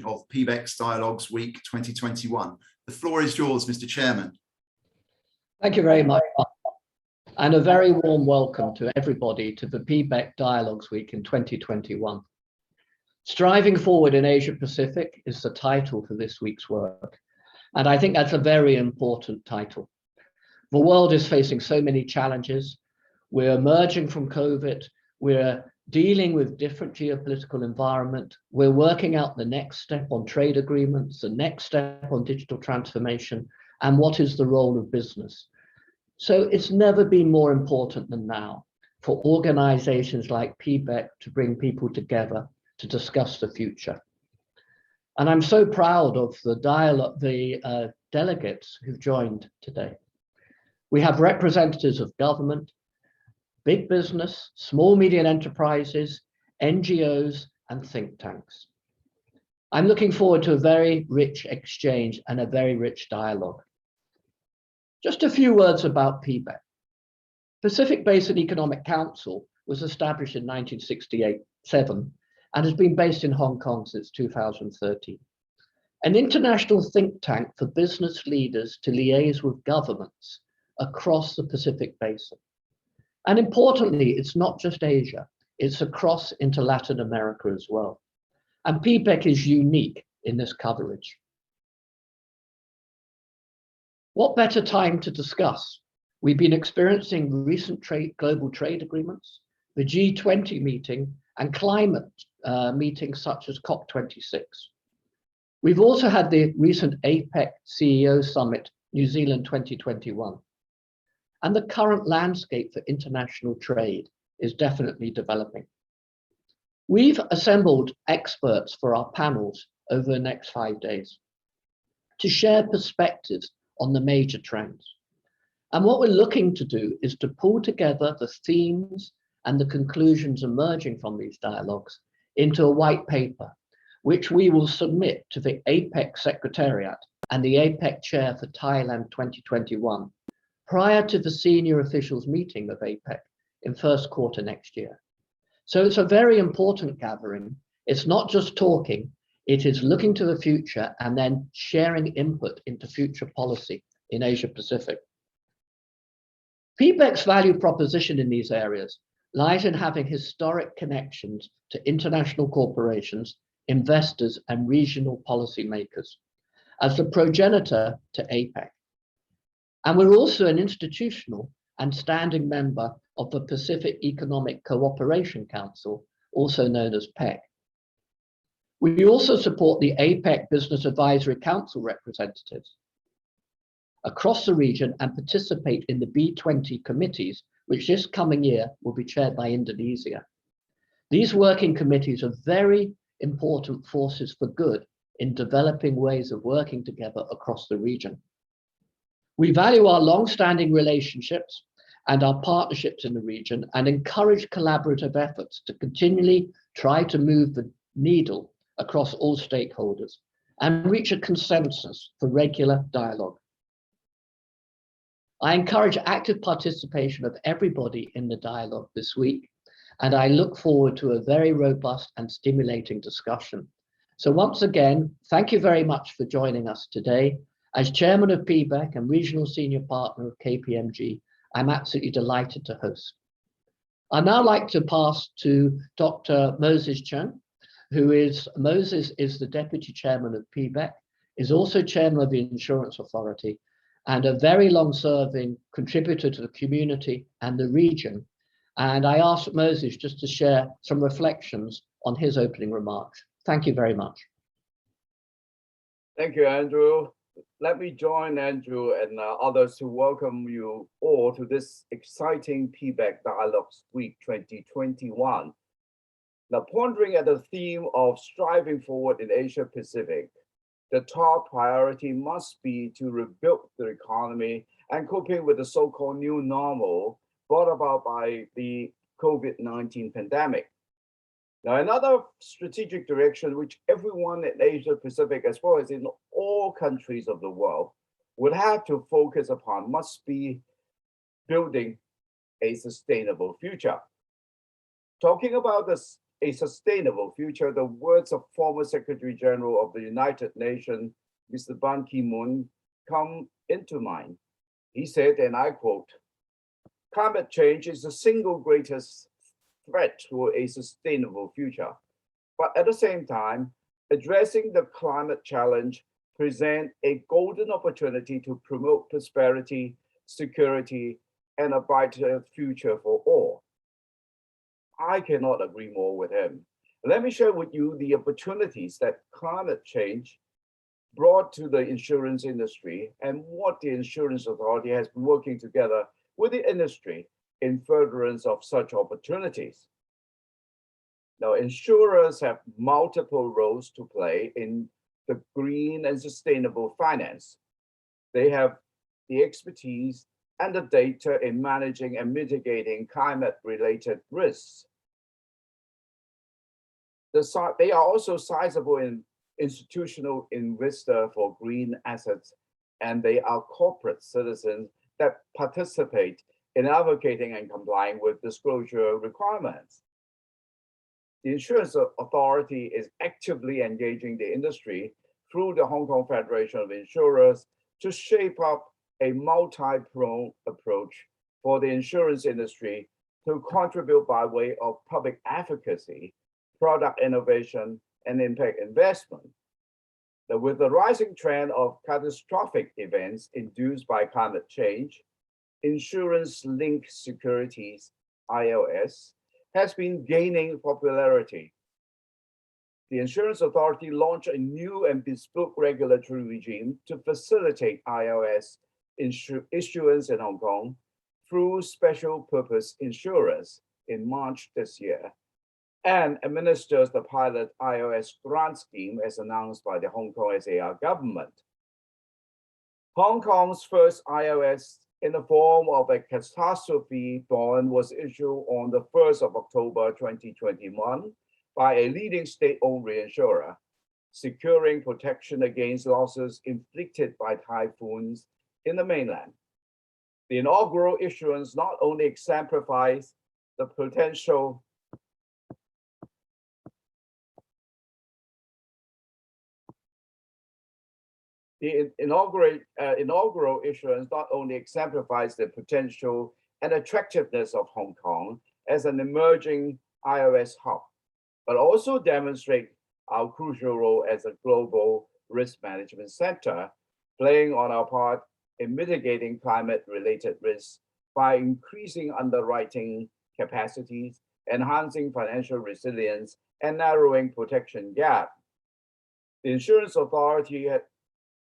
of PBEC Dialogues Week 2021. The floor is yours, Mr. Chairman. Thank you very much, and a very warm welcome to everybody to the PBEC Dialogues Week in 2021. Striving Forward in Asia Pacific is the title for this week's work, and I think that's a very important title. The world is facing so many challenges. We're emerging from COVID, we're dealing with different geopolitical environment, we're working out the next step on trade agreements, the next step on digital transformation, and what is the role of business. So it's never been more important than now for organizations like PBEC to bring people together to discuss the future. And I'm so proud of the delegates who've joined today. We have representatives of government, big business, small medium enterprises, NGOs, and think tanks. I'm looking forward to a very rich exchange and a very rich dialogue. Just a few words about PBEC. Pacific Basin Economic Council was established in 1967 and has been based in Hong Kong since 2013. An international think tank for business leaders to liaise with governments across the Pacific Basin. And importantly, it's not just Asia, it's across into Latin America as well. And PBEC is unique in this coverage. What better time to discuss? We've been experiencing recent global trade agreements, the G20 meeting, and climate meetings such as COP26. We've also had the recent APEC CEO Summit, New Zealand 2021. And the current landscape for international trade is definitely developing. We've assembled experts for our panels over the next 5 days to share perspectives on the major trends. And what we're looking to do is to pull together the themes and the conclusions emerging from these dialogues into a white paper, which we will submit to the APEC Secretariat and the APEC Chair for Thailand 2021 prior to the senior officials meeting of APEC in first quarter next year. So it's a very important gathering. It's not just talking, it is looking to the future and then sharing input into future policy in Asia Pacific. PBEC's value proposition in these areas lies in having historic connections to international corporations, investors, and regional policymakers as the progenitor to APEC. And we're also an institutional and standing member of the Pacific Economic Cooperation Council, also known as PEC. We also support the APEC Business Advisory Council representatives across the region and participate in the B20 committees, which this coming year will be chaired by Indonesia. These working committees are very important forces for good in developing ways of working together across the region. We value our long-standing relationships and our partnerships in the region and encourage collaborative efforts to continually try to move the needle across all stakeholders and reach a consensus for regular dialogue. I encourage active participation of everybody in the dialogue this week, and I look forward to a very robust and stimulating discussion. So once again, thank you very much for joining us today. As Chairman of PBEC and Regional Senior Partner of KPMG, I'm absolutely delighted to host. I'd now like to pass to Dr. Moses Cheng, Moses is the Deputy Chairman of PBEC, is also Chairman of the Insurance Authority, and a very long-serving contributor to the community and the region. And I asked Moses just to share some reflections on his opening remarks. Thank you very much. Thank you, Andrew. Let me join Andrew and others to welcome you all to this exciting PBEC Dialogues Week 2021. Now, pondering at the theme of striving forward in Asia Pacific, the top priority must be to rebuild the economy and coping with the so-called new normal brought about by the COVID-19 pandemic. Now, another strategic direction which everyone in Asia Pacific, as well as in all countries of the world, would have to focus upon must be building a sustainable future. Talking about this a sustainable future, the words of former Secretary General of the United Nations, Mr. Ban Ki-moon, come into mind. He said, and I quote, "Climate change is the single greatest threat to a sustainable future. But at the same time, addressing the climate challenge presents a golden opportunity to promote prosperity, security, and a brighter future for all." I cannot agree more with him. Let me share with you the opportunities that climate change brought to the insurance industry and what the Insurance Authority has been working together with the industry in furtherance of such opportunities. Now, insurers have multiple roles to play in the green and sustainable finance. They have the expertise and the data in managing and mitigating climate-related risks. They are also sizable in institutional investor for green assets, and they are corporate citizens that participate in advocating and complying with disclosure requirements. The Insurance Authority is actively engaging the industry through the Hong Kong Federation of Insurers to shape up a multi-pronged approach for the insurance industry to contribute by way of public advocacy, product innovation, and impact investment. Now, with the rising trend of catastrophic events induced by climate change, insurance-linked securities, ILS, has been gaining popularity. The Insurance Authority launched a new and bespoke regulatory regime to facilitate ILS issuance in Hong Kong through special purpose insurers in March this year, and administers the pilot ILS grant scheme as announced by the Hong Kong SAR government. Hong Kong's first ILS in the form of a catastrophe bond was issued on the 1st of October 2021 by a leading state-owned reinsurer, securing protection against losses inflicted by typhoons in the mainland. The inaugural issuance not only exemplifies the potential The inaugural issuance not only exemplifies the potential and attractiveness of Hong Kong as an emerging ILS hub, but also demonstrates our crucial role as a global risk management center, playing on our part in mitigating climate-related risks by increasing underwriting capacities, enhancing financial resilience, and narrowing protection gap. The Insurance Authority had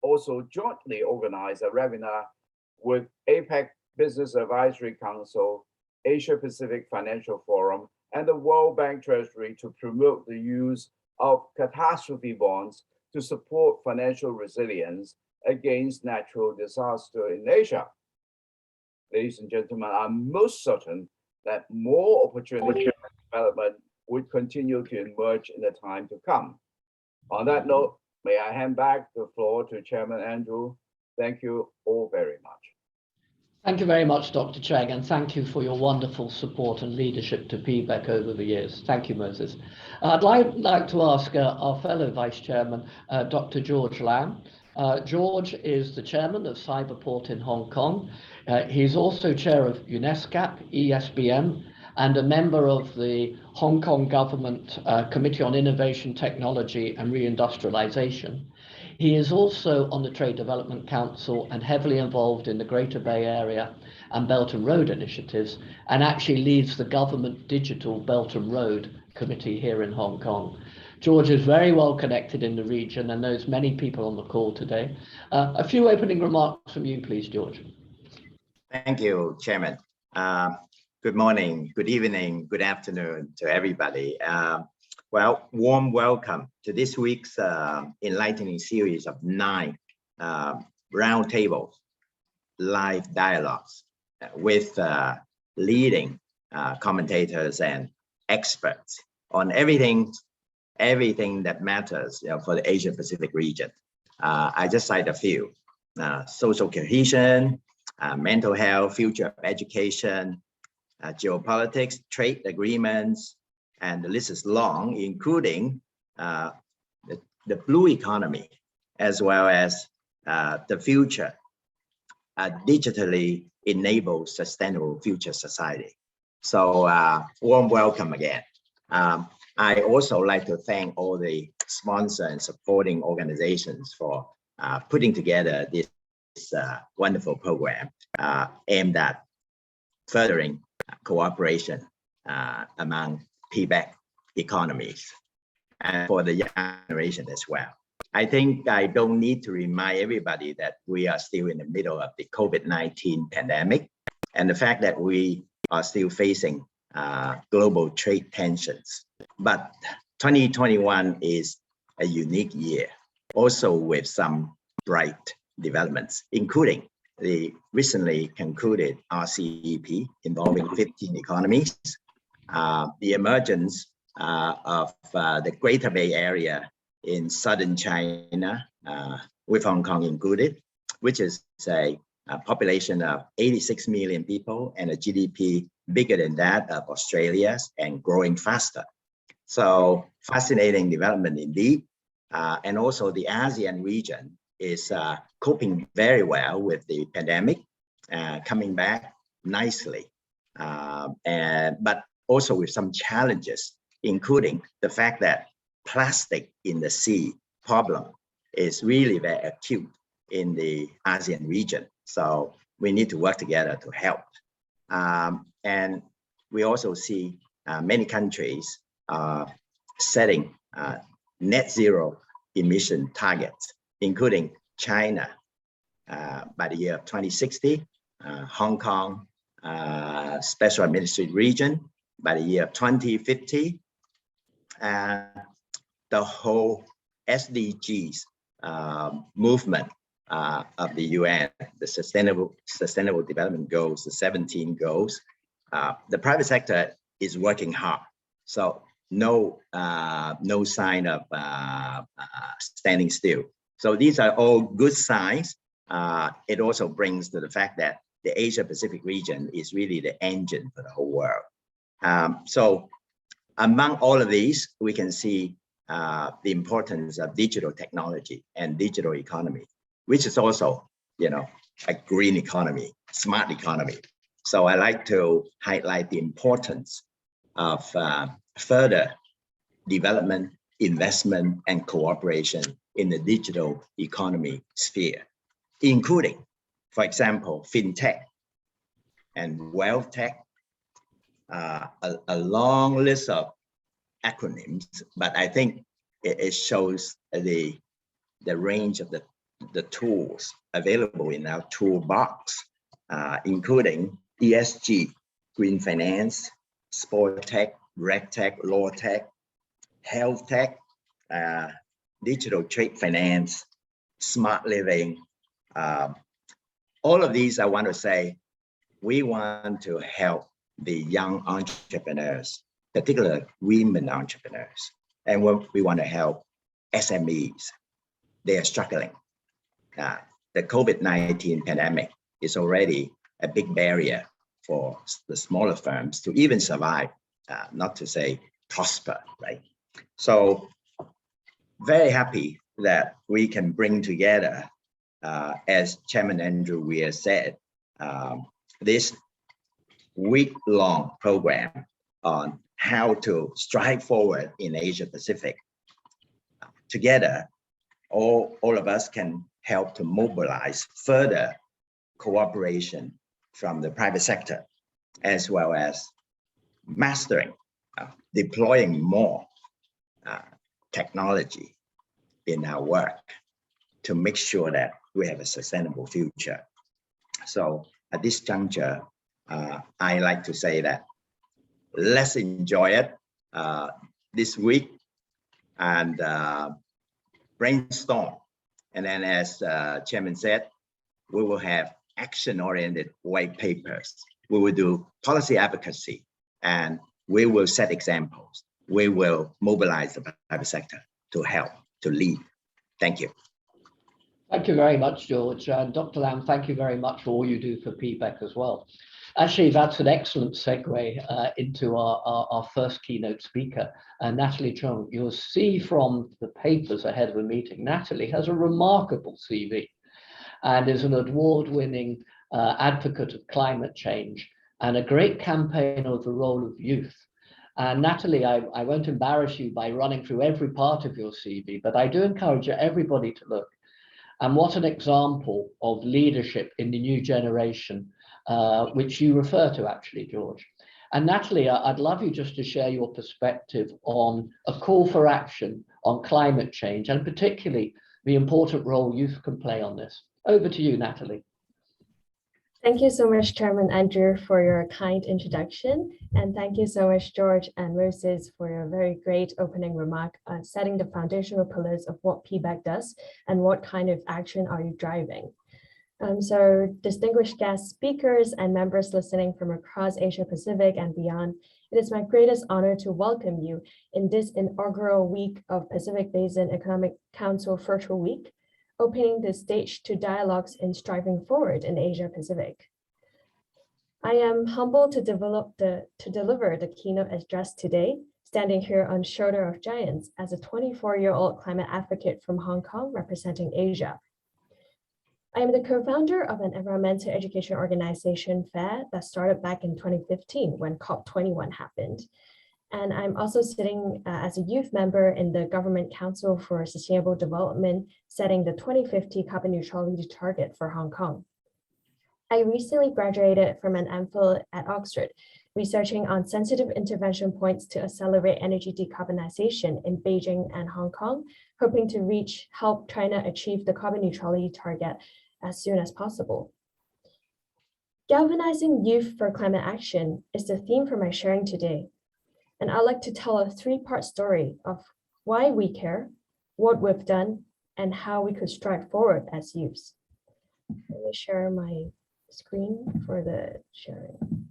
also jointly organized a webinar with APEC Business Advisory Council, Asia Pacific Financial Forum, and the World Bank Treasury to promote the use of catastrophe bonds to support financial resilience against natural disaster in Asia. Ladies and gentlemen, I'm most certain that more opportunity and development would continue to emerge in the time to come. On that note, may I hand back the floor to Chairman Andrew. Thank you all very much. Thank you very much, Dr. Cheng, and thank you for your wonderful support and leadership to PBEC over the years. Thank you, Moses. I'd like to ask our fellow Vice Chairman, Dr. George Lam. George is the Chairman of Cyberport in Hong Kong. He's also Chair of UNESCAP, ESBM, and a member of the Hong Kong Government Committee on Innovation, Technology and Reindustrialization. He is also on the Trade Development Council and heavily involved in the Greater Bay Area and Belt and Road initiatives, and actually leads the Government Digital Belt and Road Committee here in Hong Kong. George is very well connected in the region and knows many people on the call today. A few opening remarks from you, please, George. Thank you, Chairman. Good morning, good evening, good afternoon to everybody. Well, warm welcome to this week's enlightening series of 9 roundtables, live dialogues with leading commentators and experts on everything that matters, for the Asia Pacific region. I just cite a few: social cohesion, mental health, future of education, geopolitics, trade agreements, and the list is long, including the blue economy, as well as the future, digitally enabled sustainable future society. So warm welcome again. I also like to thank all the sponsor and supporting organizations for putting together this wonderful program aimed at furthering cooperation among PBEC economies and for the young generation as well. I think I don't need to remind everybody that we are still in the middle of the COVID-19 pandemic, and the fact that we are still facing global trade tensions. But 2021 is a unique year, also with some bright developments, including the recently concluded RCEP involving 15 economies, the emergence of the Greater Bay Area in southern China, with Hong Kong included, which is a population of 86 million people and a GDP bigger than that of Australia's and growing faster. So fascinating development indeed. And also the ASEAN region is coping very well with the pandemic, coming back nicely, but also with some challenges, including the fact that plastic in the sea problem is really very acute in the ASEAN region. So we need to work together to help. And we also see many countries setting net zero emission targets, including China by the year of 2060, Hong Kong Special Administrative Region by the year of 2050, and the whole SDGs movement of the UN, the Sustainable Development Goals, the 17 goals. The private sector is working hard, so no sign of standing still. So these are all good signs. It also brings to the fact that the Asia Pacific region is really the engine for the whole world. So among all of these, we can see the importance of digital technology and digital economy, which is also, a green economy, smart economy. So I like to highlight the importance of further development, investment, and cooperation in the digital economy sphere, including, for example, fintech and wealth tech, a long list of acronyms, but I think it shows the range of the tools available in our toolbox, including ESG, green finance, sport tech, reg tech, law tech, health tech, digital trade finance, smart living. All of these, I want to say, we want to help the young entrepreneurs, particularly women entrepreneurs, and we want to help SMEs. They are struggling. The COVID-19 pandemic is already a big barrier for the smaller firms to even survive, not to say prosper, right? So very happy that we can bring together, as Chairman Andrew Weir said, this week-long program on how to strive forward in Asia Pacific. Together, all of us can help to mobilize further cooperation from the private sector, as well as mastering, deploying more technology in our work to make sure that we have a sustainable future. So at this juncture, I like to say that let's enjoy it this week and brainstorm. And then as Chairman said, we will have action-oriented white papers. We will do policy advocacy, and we will set examples. We will mobilize the private sector to help, to lead. Thank you. Thank you very much, George. And Dr. Lam, thank you very much for all you do for PBEC as well. Actually, that's an excellent segue into our first keynote speaker, Natalie Chung. You'll see from the papers ahead of the meeting, Natalie has a remarkable CV and is an award-winning advocate of climate change and a great campaigner of the role of youth. And Natalie, I won't embarrass you by running through every part of your CV, but I do encourage everybody to look. And what an example of leadership in the new generation, which you refer to actually, George. And Natalie, I'd love you just to share your perspective on a call for action on climate change, and particularly the important role youth can play on this. Over to you, Natalie. Thank you so much, Chairman Andrew, for your kind introduction. And thank you so much, George and Moses, for your very great opening remark on setting the foundational pillars of what PBEC does and what kind of action are you driving. So distinguished guest speakers and members listening from across Asia Pacific and beyond, it is my greatest honor to welcome you in this inaugural week of Pacific Basin Economic Council Virtual Week, opening the stage to dialogues in striving forward in Asia Pacific. I am humbled to deliver the keynote address today, standing here on shoulder of giants as a 24-year-old climate advocate from Hong Kong representing Asia. I am the co-founder of an environmental education organization, FAIR, that started back in 2015 when COP21 happened. And I'm also sitting as a youth member in the Government Council for Sustainable Development, setting the 2050 carbon neutrality target for Hong Kong. I recently graduated from an MPhil at Oxford, researching on sensitive intervention points to accelerate energy decarbonization in Beijing and Hong Kong, hoping to help China achieve the carbon neutrality target as soon as possible. Galvanizing youth for climate action is the theme for my sharing today. And I'd like to tell a three-part story of why we care, what we've done, and how we could stride forward as youths. Let me share my screen for the sharing.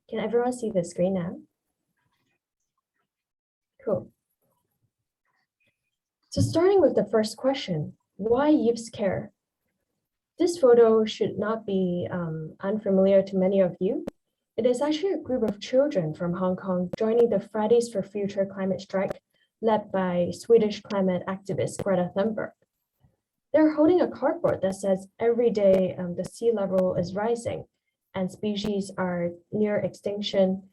Can everyone see the screen now? Cool. So starting with the first question, why youths care? This photo should not be unfamiliar to many of you. It is actually a group of children from Hong Kong joining the Fridays for Future climate strike led by Swedish climate activist Greta Thunberg. They're holding a cardboard that says every day the sea level is rising and species are near extinction.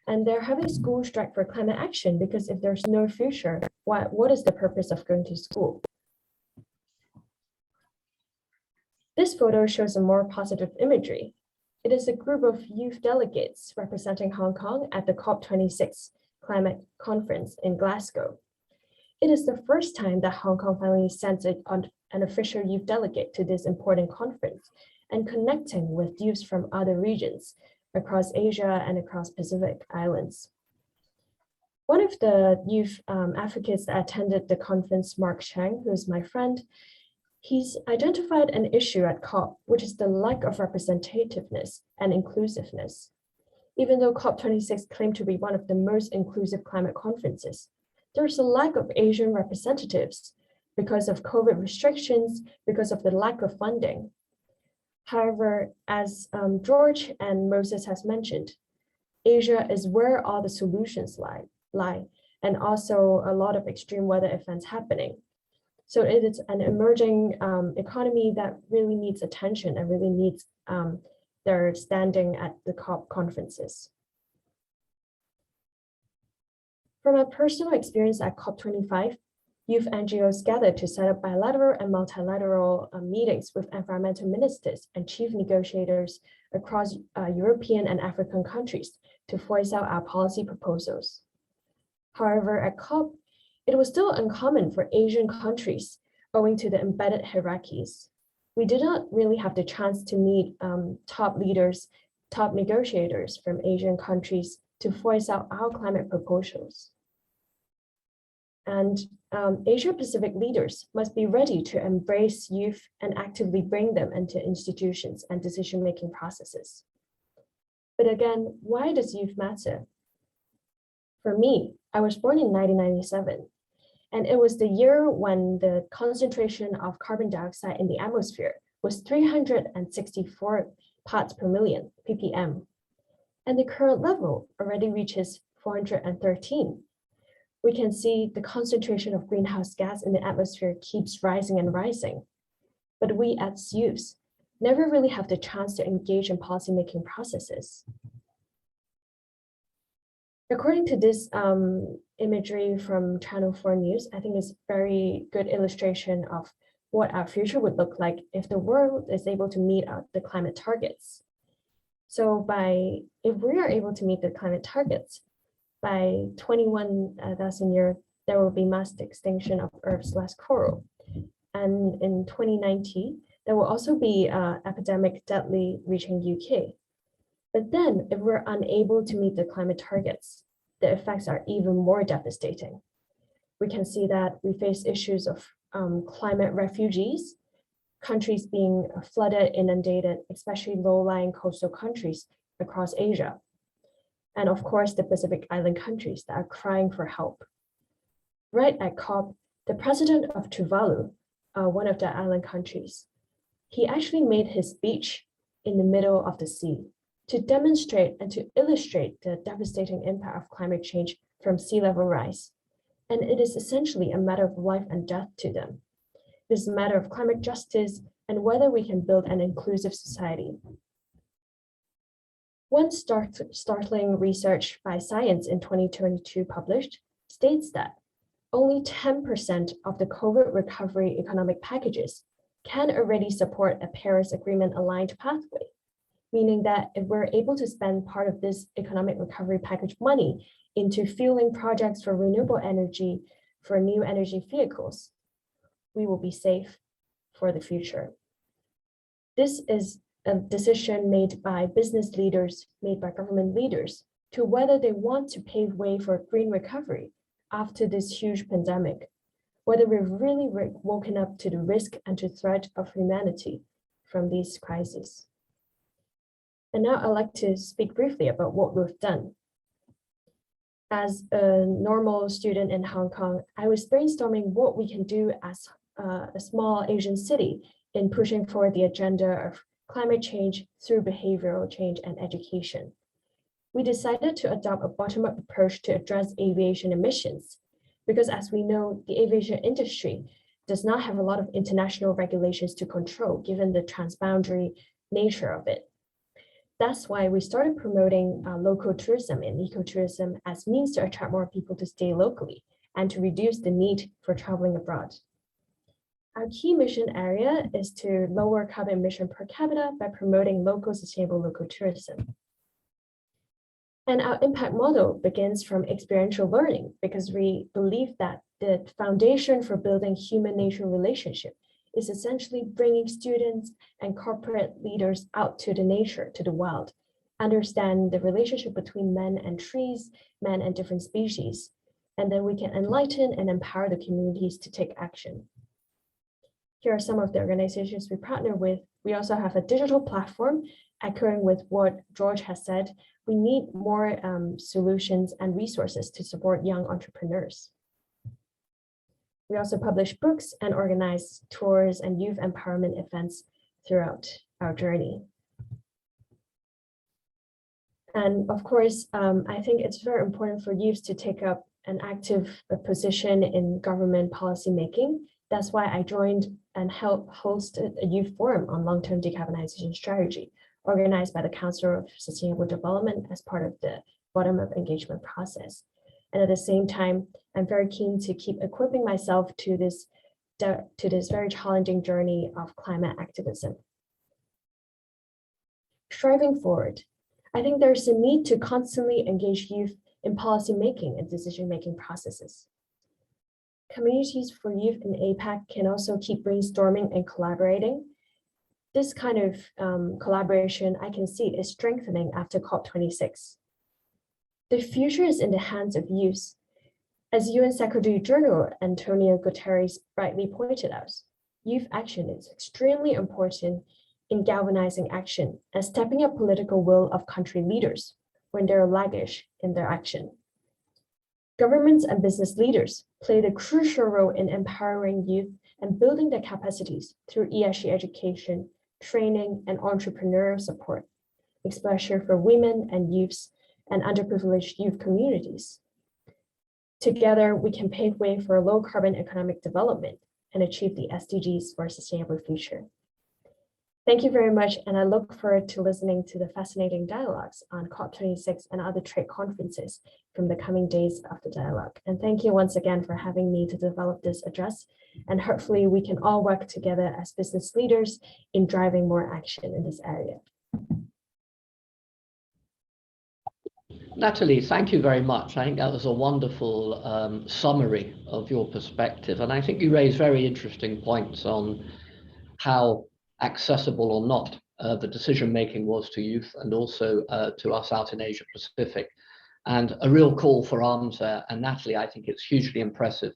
And they're having a school strike for climate action because if there's no future, what is the purpose of going to school? This photo shows a more positive imagery. It is a group of youth delegates representing Hong Kong at the COP26 climate conference in Glasgow. It is the first time that Hong Kong finally sends an official youth delegate to this important conference and connecting with youths from other regions across Asia and across Pacific Islands. One of the youth advocates that attended the conference, Mark Cheng, who is my friend, he's identified an issue at COP, which is the lack of representativeness and inclusiveness. Even though COP26 claimed to be one of the most inclusive climate conferences, there's a lack of Asian representatives because of COVID restrictions, because of the lack of funding. However, as George and Moses has mentioned, Asia is where all the solutions lie, and also a lot of extreme weather events happening. So it is an emerging economy that really needs attention and really needs their standing at the COP conferences. From a personal experience at COP25, youth NGOs gathered to set up bilateral and multilateral meetings with environmental ministers and chief negotiators across European and African countries to voice out our policy proposals. However, at COP, it was still uncommon for Asian countries owing to the embedded hierarchies. We did not really have the chance to meet top leaders, top negotiators from Asian countries to voice out our climate proposals. And Asia Pacific leaders must be ready to embrace youth and actively bring them into institutions and decision-making processes. But again, why does youth matter? For me, I was born in 1997, And it was the year when the concentration of carbon dioxide in the atmosphere was 364 parts per million, ppm. And the current level already reaches 413. We can see the concentration of greenhouse gas in the atmosphere keeps rising and rising. But we as youths never really have the chance to engage in policymaking processes. According to this imagery from Channel 4 News, I think it's a very good illustration of what our future would look like if the world is able to meet the climate targets. So if we are able to meet the climate targets, by 21,000 years, there will be mass extinction of Earth's last coral. And in 2090, there will also be epidemic deadly reaching UK. But then if we're unable to meet the climate targets, the effects are even more devastating. We can see that we face issues of climate refugees, countries being flooded, inundated, especially low-lying coastal countries across Asia. And of course, the Pacific Island countries that are crying for help. Right at COP, the president of Tuvalu, one of the island countries, he actually made his speech in the middle of the sea to demonstrate and to illustrate the devastating impact of climate change from sea level rise. And it is essentially a matter of life and death to them. It is a matter of climate justice and whether we can build an inclusive society. One startling research by Science in 2022 published states that only 10% of the COVID recovery economic packages can already support a Paris Agreement aligned pathway, meaning that if we're able to spend part of this economic recovery package money into fueling projects for renewable energy, for new energy vehicles, we will be safe for the future. This is a decision made by business leaders, made by government leaders, to whether they want to pave way for green recovery after this huge pandemic, whether we've really woken up to the risk and to threat of humanity from these crises. And now I'd like to speak briefly about what we've done. As a normal student in Hong Kong, I was brainstorming what we can do as a small Asian city in pushing forward the agenda of climate change through behavioral change and education. We decided to adopt a bottom-up approach to address aviation emissions, because as we know, the aviation industry does not have a lot of international regulations to control, given the transboundary nature of it. That's why we started promoting local tourism and ecotourism as means to attract more people to stay locally and to reduce the need for traveling abroad. Our key mission area is to lower carbon emission per capita by promoting local sustainable local tourism. And our impact model begins from experiential learning because we believe that the foundation for building human-nature relationship is essentially bringing students and corporate leaders out to the nature, to the wild, understand the relationship between men and trees, men and different species, and then we can enlighten and empower the communities to take action. Here are some of the organizations we partner with. We also have a digital platform, echoing with what George has said. We need more solutions and resources to support young entrepreneurs. We also publish books and organize tours and youth empowerment events throughout our journey. And of course, I think it's very important for youth to take up an active position in government policy making. That's why I joined and helped host a youth forum on long-term decarbonization strategy, organized by the Council of Sustainable Development as part of the bottom-up engagement process. And at the same time, I'm very keen to keep equipping myself to this very challenging journey of climate activism. Striving forward, I think there's a need to constantly engage youth in policy making and decision-making processes. Communities for youth in APEC can also keep brainstorming and collaborating. This kind of collaboration I can see is strengthening after COP26. The future is in the hands of youth. As UN Secretary General Antonio Guterres rightly pointed out, youth action is extremely important in galvanizing action and stepping up political will of country leaders when they're sluggish in their action. Governments and business leaders played a crucial role in empowering youth and building their capacities through ESG education, training, and entrepreneurial support, especially for women and youths and underprivileged youth communities. Together, we can pave way for a low-carbon economic development and achieve the SDGs for a sustainable future. Thank you very much, and I look forward to listening to the fascinating dialogues on COP26 and other trade conferences from the coming days of the dialogue. And thank you once again for having me to develop this address, and hopefully we can all work together as business leaders in driving more action in this area. Natalie, thank you very much. I think that was a wonderful summary of your perspective. And I think you raised very interesting points on how accessible or not the decision-making was to youth and also to us out in Asia Pacific. And a real call for arms there. And Natalie, I think it's hugely impressive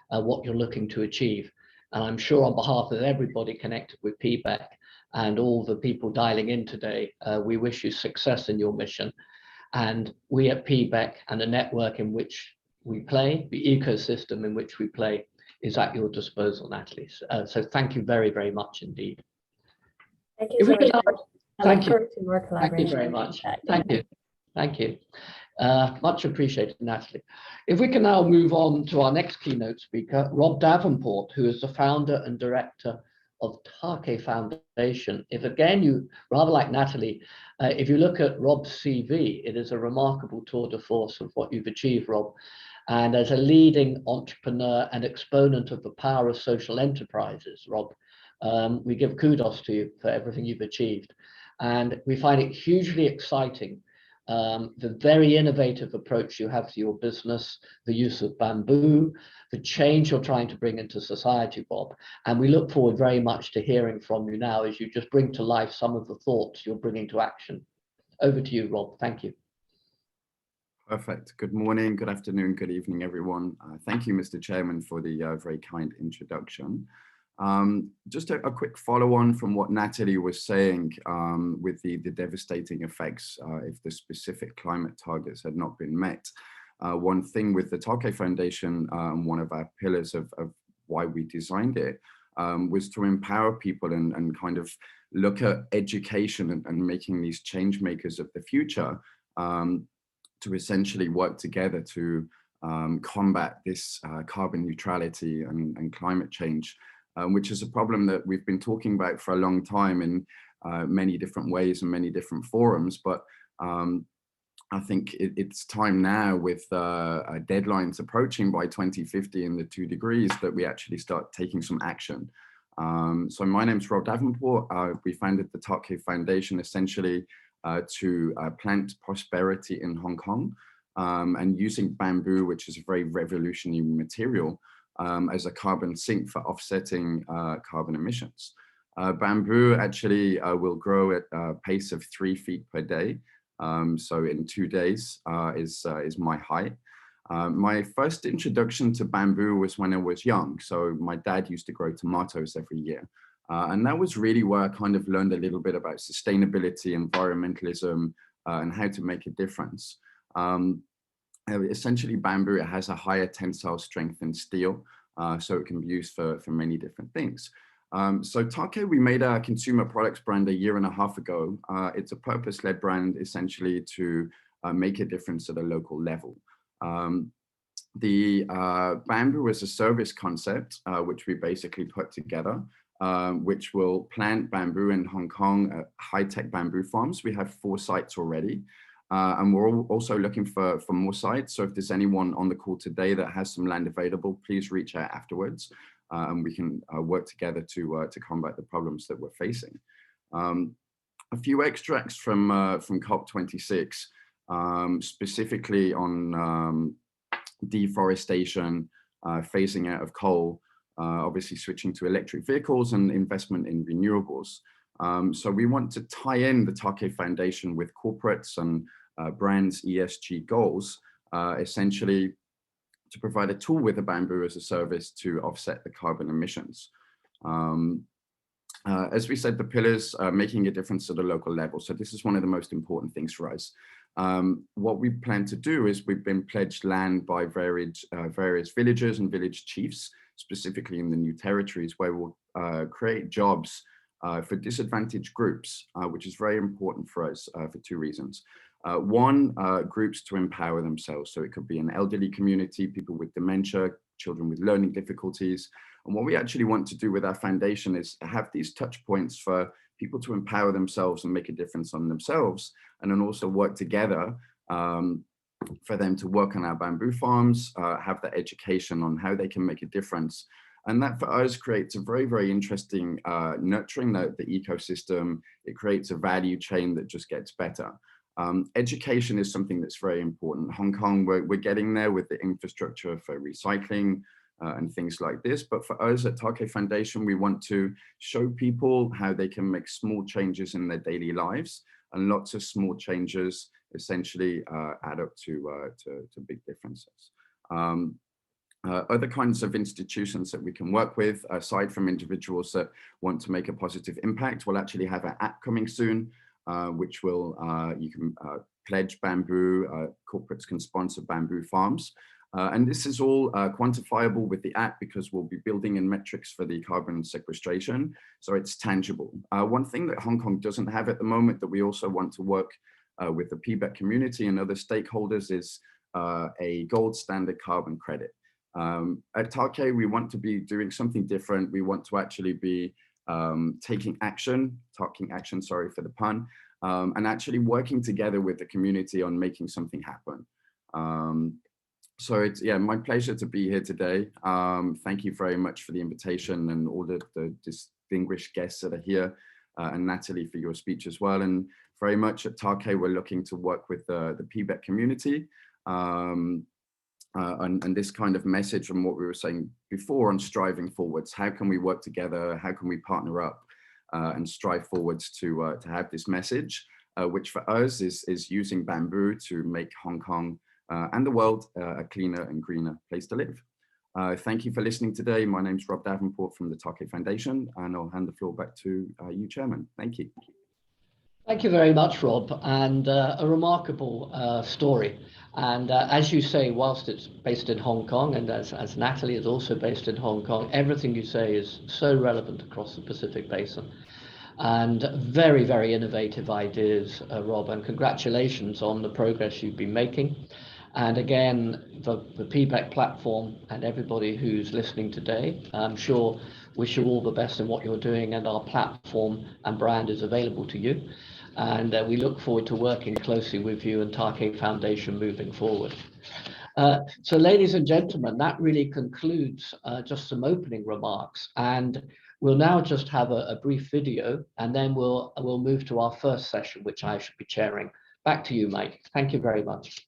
what you're looking to achieve. And I'm sure on behalf of everybody connected with PBEC and all the people dialing in today, we wish you success in your mission. And we at PBEC and the network in which we play, the ecosystem in which we play, is at your disposal, Natalie. So thank you very, very much indeed. Thank you so much. Thank you. More Thank you very much. Thank you. Thank you. Much appreciated, Natalie. If we can now move on to our next keynote speaker, Rob Davenport, who is the founder and director of Take Foundation. If again, you, rather like Natalie, if you look at Rob's CV, it is a remarkable tour de force of what you've achieved, Rob. And as a leading entrepreneur and exponent of the power of social enterprises, Rob, we give kudos to you for everything you've achieved. And we find it hugely exciting, the very innovative approach you have to your business, the use of bamboo, the change you're trying to bring into society, Bob. And we look forward very much to hearing from you now as you just bring to life some of the thoughts you're bringing to action. Over to you, Rob. Thank you. Perfect. Good morning, good afternoon, good evening, everyone. Thank you, Mr. Chairman, for the very kind introduction. Just a quick follow-on from what Natalie was saying with the devastating effects if the specific climate targets had not been met. One thing with the Take Foundation, one of our pillars of why we designed it, was to empower people and kind of look at education and making these change makers of the future to essentially work together to combat this carbon neutrality and climate change, which is a problem that we've been talking about for a long time in many different ways and many different forums. But I think it's time now, with deadlines approaching by 2050 and the 2 degrees, that we actually start taking some action. So my name's Rob Davenport. We founded the Take Foundation essentially to plant prosperity in Hong Kong and using bamboo, which is a very revolutionary material, as a carbon sink for offsetting carbon emissions. Bamboo actually will grow at a pace of 3 feet per day. So in 2 days is my height. My first introduction to bamboo was when I was young. So my dad used to grow tomatoes every year. And that was really where I kind of learned a little bit about sustainability, environmentalism, and how to make a difference. Essentially, bamboo, it has a higher tensile strength than steel, so it can be used for many different things. So Take, we made a consumer products brand 1.5 years ago. It's a purpose-led brand, essentially to make a difference at a local level. The bamboo as a service concept, which we basically put together, which will plant bamboo in Hong Kong at high-tech bamboo farms. We have 4 sites already. And we're also looking for more sites. So if there's anyone on the call today that has some land available, please reach out afterwards, and we can work together to combat the problems that we're facing. A few extracts from COP26, specifically on deforestation, phasing out of coal, obviously switching to electric vehicles and investment in renewables. So we want to tie in the Take Foundation with corporates and brands' ESG goals, essentially to provide a tool with a bamboo as a service to offset the carbon emissions. As we said, the pillars, making a difference at a local level. So this is one of the most important things for us. What we plan to do is we've been pledged land by various villagers and village chiefs, specifically in the new territories, where we'll create jobs for disadvantaged groups, which is very important for us for two reasons. One, groups to empower themselves. So it could be an elderly community, people with dementia, children with learning difficulties. And what we actually want to do with our foundation is have these touch points for people to empower themselves and make a difference on themselves, and then also work together for them to work on our bamboo farms, have that education on how they can make a difference. And that for us creates a very, very interesting nurturing the ecosystem. It creates a value chain that just gets better. Education is something that's very important. Hong Kong, we're getting there with the infrastructure for recycling and things like this. But for us at Take Foundation, we want to show people how they can make small changes in their daily lives, and lots of small changes essentially add up to big differences. Other kinds of institutions that we can work with, aside from individuals that want to make a positive impact, we'll actually have an app coming soon, which will, you can pledge bamboo, corporates can sponsor bamboo farms. And this is all quantifiable with the app, because we'll be building in metrics for the carbon sequestration. So it's tangible. One thing that Hong Kong doesn't have at the moment that we also want to work with the PBEC community and other stakeholders is a gold standard carbon credit. At Take, we want to be doing something different. We want to actually be taking action, sorry for the pun, and actually working together with the community on making something happen. So it's, yeah, my pleasure to be here today. Thank you very much for the invitation, and all the distinguished guests that are here, and Natalie for your speech as well. And very much at Take, we're looking to work with the PBEC community. And this kind of message from what we were saying before on striving forwards. How can we work together? How can we partner up and strive forwards to have this message, which for us is using bamboo to make Hong Kong and the world a cleaner and greener place to live. Thank you for listening today. My name's Rob Davenport from the Take Foundation, and I'll hand the floor back to you, Chairman. Thank you. Thank you very much, Rob, and a remarkable story. And as you say, whilst it's based in Hong Kong, and as Natalie is also based in Hong Kong, everything you say is so relevant across the Pacific Basin. And very, very innovative ideas, Rob, and congratulations on the progress you've been making. And again, the PBEC platform and everybody who's listening today, I'm sure wish you all the best in what you're doing, and our platform and brand is available to you. And we look forward to working closely with you and Take Foundation moving forward. So ladies and gentlemen, that really concludes just some opening remarks. And we'll now just have a brief video, and then we'll move to our first session, which I should be chairing. Back to you, Mike. Thank you very much.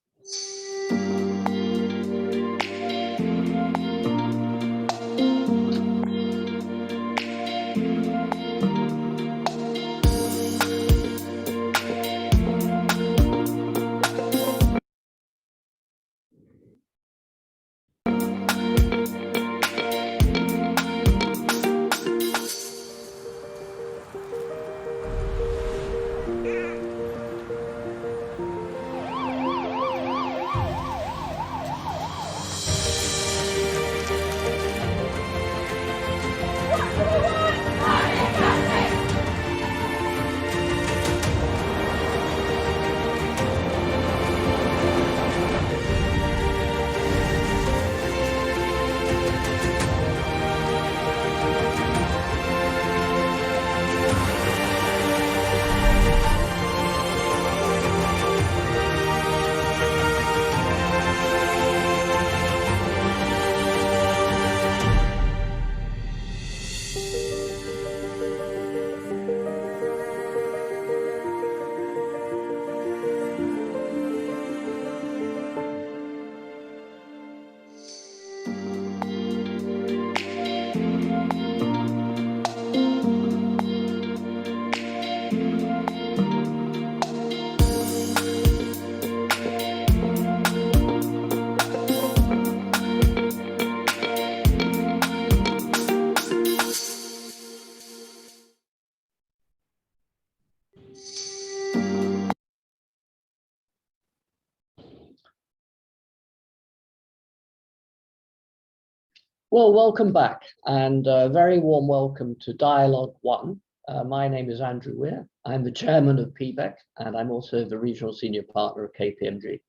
Well, welcome back, and a very warm welcome to Dialogue 1. My name is Andrew Weir. I'm the chairman of PBEC, and I'm also the regional senior partner of KPMG.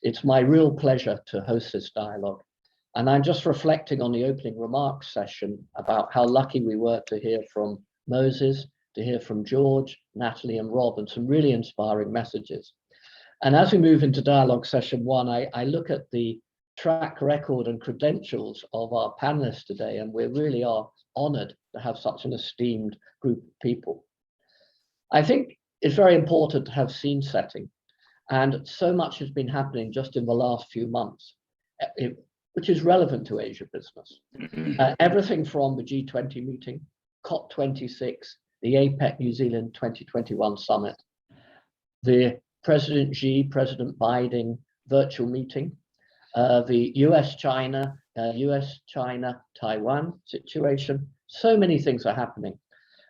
It's my real pleasure to host this dialogue, and I'm just reflecting on the opening remarks session about how lucky we were to hear from Moses, to hear from George, Natalie, and Rob, and some really inspiring messages. And as we move into dialogue session 1, I look at the track record and credentials of our panelists today, and we really are honored to have such an esteemed group of people. I think it's very important to have scene setting, and so much has been happening just in the last few months, which is relevant to Asia business. Everything from the G20 meeting, COP26, the APEC New Zealand 2021 summit, the President Xi, President Biden virtual meeting, the US-China, Taiwan situation. So many things are happening.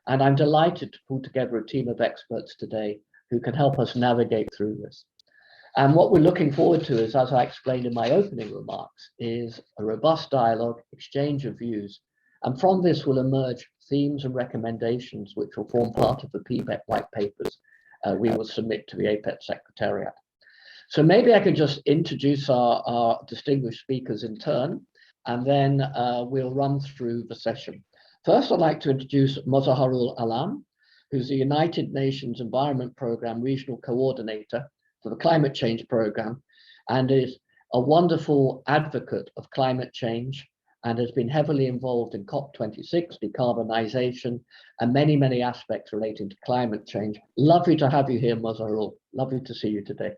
And I'm delighted to pull together a team of experts today who can help us navigate through this. And what we're looking forward to is, as I explained in my opening remarks, is a robust dialogue, exchange of views. And from this will emerge themes and recommendations which will form part of the PBEC white papers we will submit to the APEC Secretariat. So maybe I could just introduce our distinguished speakers in turn, and then we'll run through the session. First, I'd like to introduce Mozaharul Alam, who's the United Nations Environment Programme Regional Co-ordinator for the Climate Change Programme, and is a wonderful advocate of climate change, and has been heavily involved in COP26, decarbonisation, and many, many aspects relating to climate change. Lovely to have you here, Mozaharul. Lovely to see you today.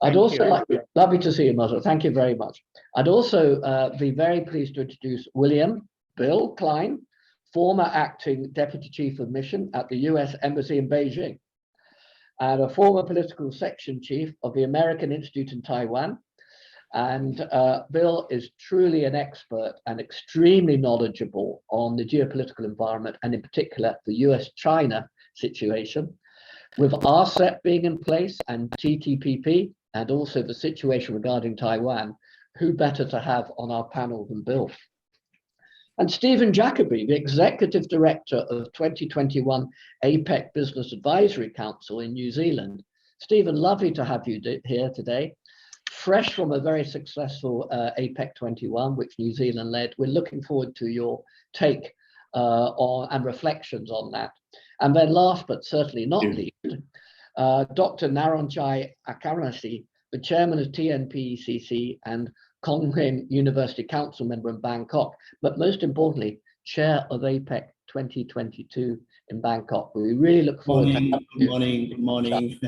Lovely to see you, Mother. Thank you very much. I'd also be very pleased to introduce William Klein, former acting Deputy Chief of Mission at the US Embassy in Beijing, and a former political section chief of the American Institute in Taiwan. And Bill is truly an expert and extremely knowledgeable on the geopolitical environment, and in particular, the US-China situation. With RCEP being in place and TTPP, and also the situation regarding Taiwan, who better to have on our panel than Bill? And Stephen Jacobi, the Executive Director of 2021 APEC Business Advisory Council in New Zealand. Stephen, lovely to have you here today. Fresh from a very successful APEC 21, which New Zealand led. We're looking forward to your take on and reflections on that. And then last but certainly not least, Dr. Narongchai Akrasanee, the chairman of PECC and Khon Kaen University Council member in Bangkok, but most importantly, chair of APEC 2022 in Bangkok. We really look forward to Good morning.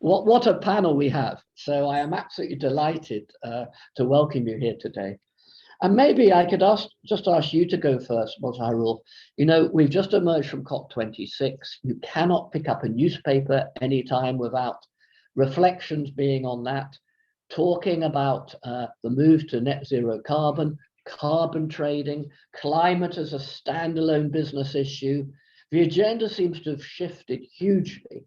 What a panel we have. So I am absolutely delighted to welcome you here today. And maybe I could just ask you to go first, Mozahurul. You know, we've just emerged from COP26. You cannot pick up a newspaper anytime without reflections being on that, talking about the move to net zero carbon, carbon trading, climate as a standalone business issue. The agenda seems to have shifted hugely.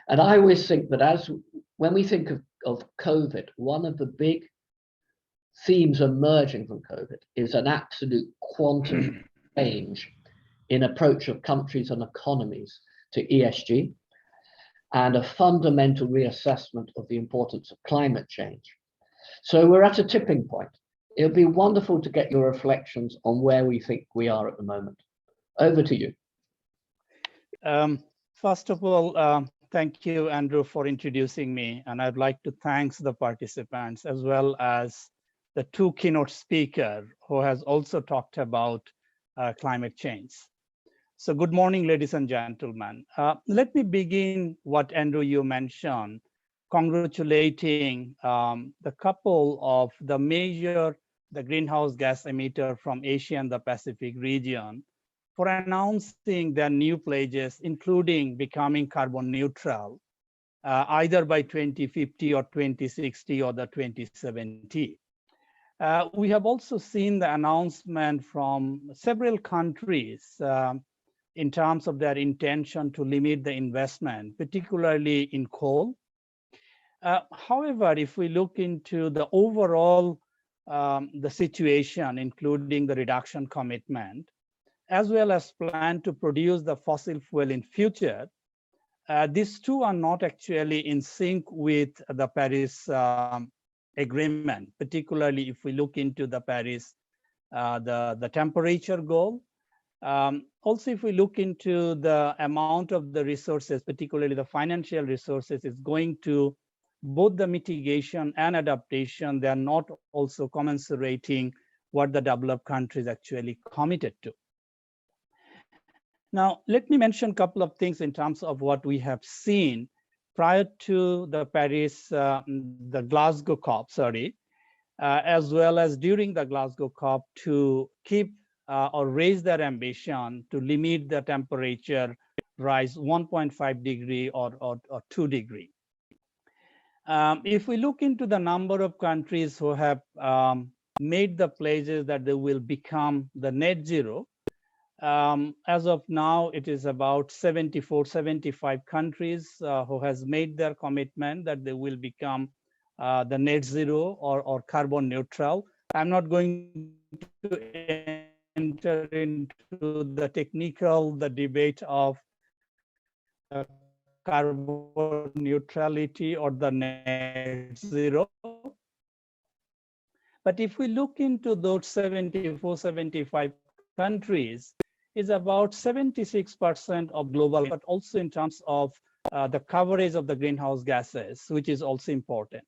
And I always think that when we think of COVID, one of the big themes emerging from COVID is an absolute quantum change in approach of countries and economies to ESG, and a fundamental reassessment of the importance of climate change. So we're at a tipping point. It'll be wonderful to get your reflections on where we think we are at the moment. Over to you. First of all, thank you, Andrew, for introducing me. And I'd like to thank the participants as well as the two keynote speakers who has also talked about climate change. So good morning, ladies and gentlemen. Let me begin what Andrew, you mentioned, congratulating the couple of the greenhouse gas emitter from Asia and the Pacific region for announcing their new pledges, including becoming carbon neutral, either by 2050 or 2060 or the 2070. We have also seen the announcement from several countries in terms of their intention to limit the investment, particularly in coal. However, if we look into the overall the situation, including the reduction commitment, as well as plan to produce the fossil fuel in future, these two are not actually in sync with the Paris agreement, particularly if we look into the Paris, the temperature goal. Also, if we look into the amount of the resources, particularly the financial resources, is going to both the mitigation and adaptation. They are not also commensurating what the developed countries actually committed to. Now, let me mention a couple of things in terms of what we have seen prior to the Paris, the Glasgow COP, as well as during the Glasgow COP, to keep or raise their ambition to limit the temperature rise 1.5 degree or 2 degree. If we look into the number of countries who have made the pledges that they will become the net zero, as of now, it is about 74, 75 countries who has made their commitment that they will become the net zero or carbon neutral. I'm not going to enter into the technical, the debate of carbon neutrality or the net zero. But if we look into those 74, 75 countries, is about 76% of global, but also in terms of the coverage of the greenhouse gases, which is also important.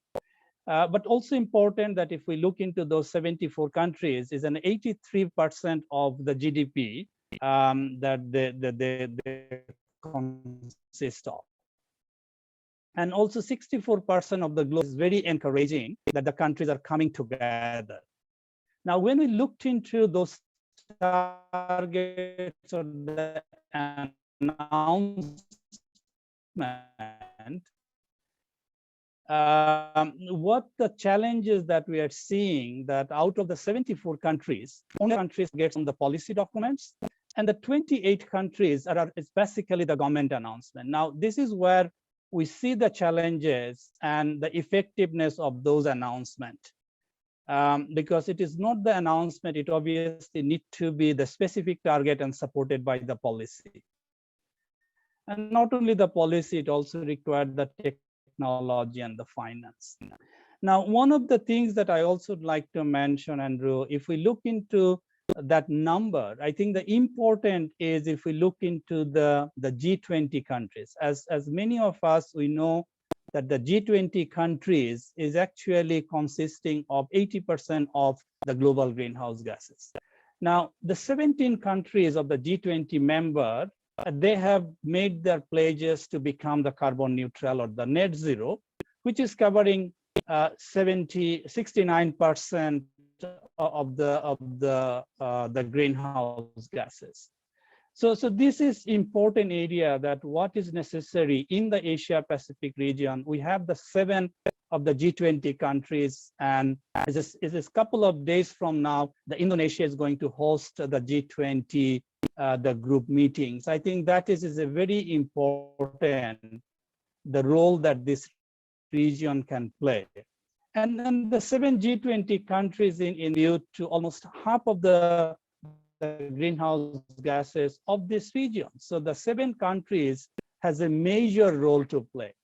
But also important that if we look into those 74 countries, is an 83% of the GDP that they consist of. And also 64% of the globe is very encouraging that the countries are coming together. Now, when we looked into those targets or the announcement, what the challenges that we are seeing, that out of the 74 countries, only countries get on the policy documents, and the 28 countries are basically the government announcement. Now, this is where we see the challenges and the effectiveness of those announcements. Because it is not the announcement, it obviously needs to be the specific target and supported by the policy. And not only the policy, it also required the technology and the finance. Now, one of the things that I also would like to mention, Andrew, if we look into that number, I think the important is if we look into the G20 countries. As many of us, we know that the G20 countries is actually consisting of 80% of the global greenhouse gases. Now, the 17 countries of the G20 member, they have made their pledges to become the carbon neutral or the net zero, which is covering 69% of the greenhouse gases. So this is important area that what is necessary in the Asia Pacific region. We have the 7 of the G20 countries, and it is a couple of days from now, the Indonesia is going to host the G20, the group meetings. I think that is a very important, the role that this region can play. And then the 7 G20 countries in view to almost half of the greenhouse gases of this region. So the 7 countries has a major role to play.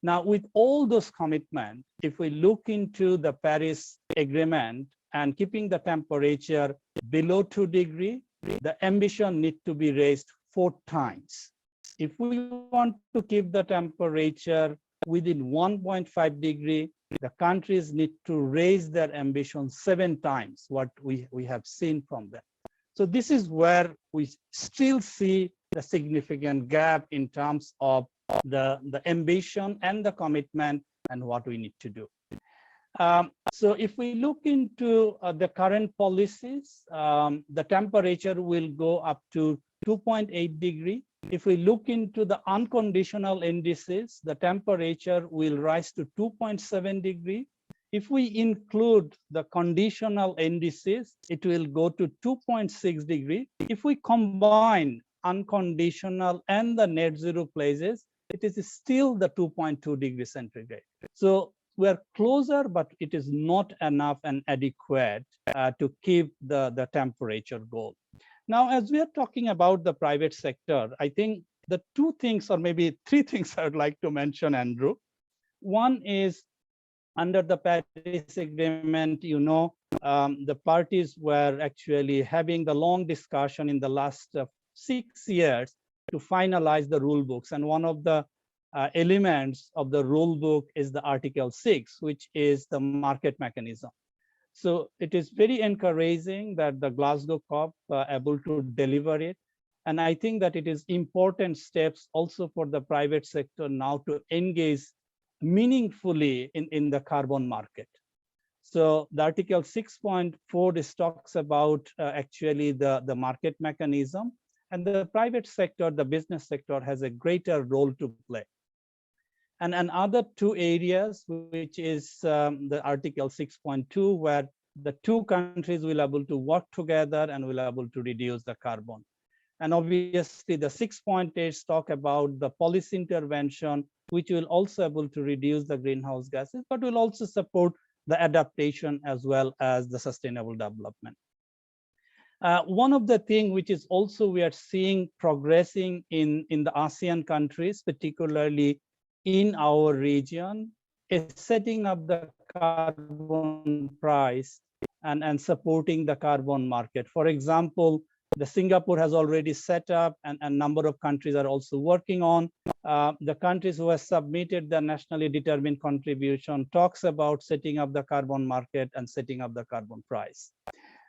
Now, with all those commitments, if we look into the Paris Agreement and keeping the temperature below 2 degrees, the ambition needs to be raised 4 times. If we want to keep the temperature within 1.5 degrees, the countries need to raise their ambition 7 times what we have seen from them. So this is where we still see the significant gap in terms of the ambition and the commitment and what we need to do. So if we look into the current policies, the temperature will go up to 2.8 degrees. If we look into the unconditional indices, the temperature will rise to 2.7 degrees. If we include the conditional indices, it will go to 2.6 degrees. If we combine unconditional and the net zero pledges, it is still the 2.2 degrees centigrade. So we're closer, but it is not enough and adequate to keep the temperature goal. Now, as we are talking about the private sector, I think the two things, or maybe three things I would like to mention, Andrew. One is under the Paris Agreement, the parties were actually having the long discussion in the last 6 years to finalize the rule books. And one of the elements of the rule book is the Article 6, which is the market mechanism. So it is very encouraging that the Glasgow COP able to deliver it. And I think that it is important steps also for the private sector now to engage meaningfully in the carbon market. So the Article 6.4 talks about actually the market mechanism, and the private sector, the business sector, has a greater role to play. And another two areas, which is the Article 6.2, where the two countries will able to work together and will able to reduce the carbon. And obviously the 6.8 talk about the policy intervention, which will also able to reduce the greenhouse gases, but will also support the adaptation as well as the sustainable development. One of the things which is also we are seeing progressing in the ASEAN countries, particularly in our region, is setting up the carbon price and supporting the carbon market. For example, the Singapore has already set up, and a number of countries are also working on. The countries who have submitted the nationally determined contribution talks about setting up the carbon market and setting up the carbon price.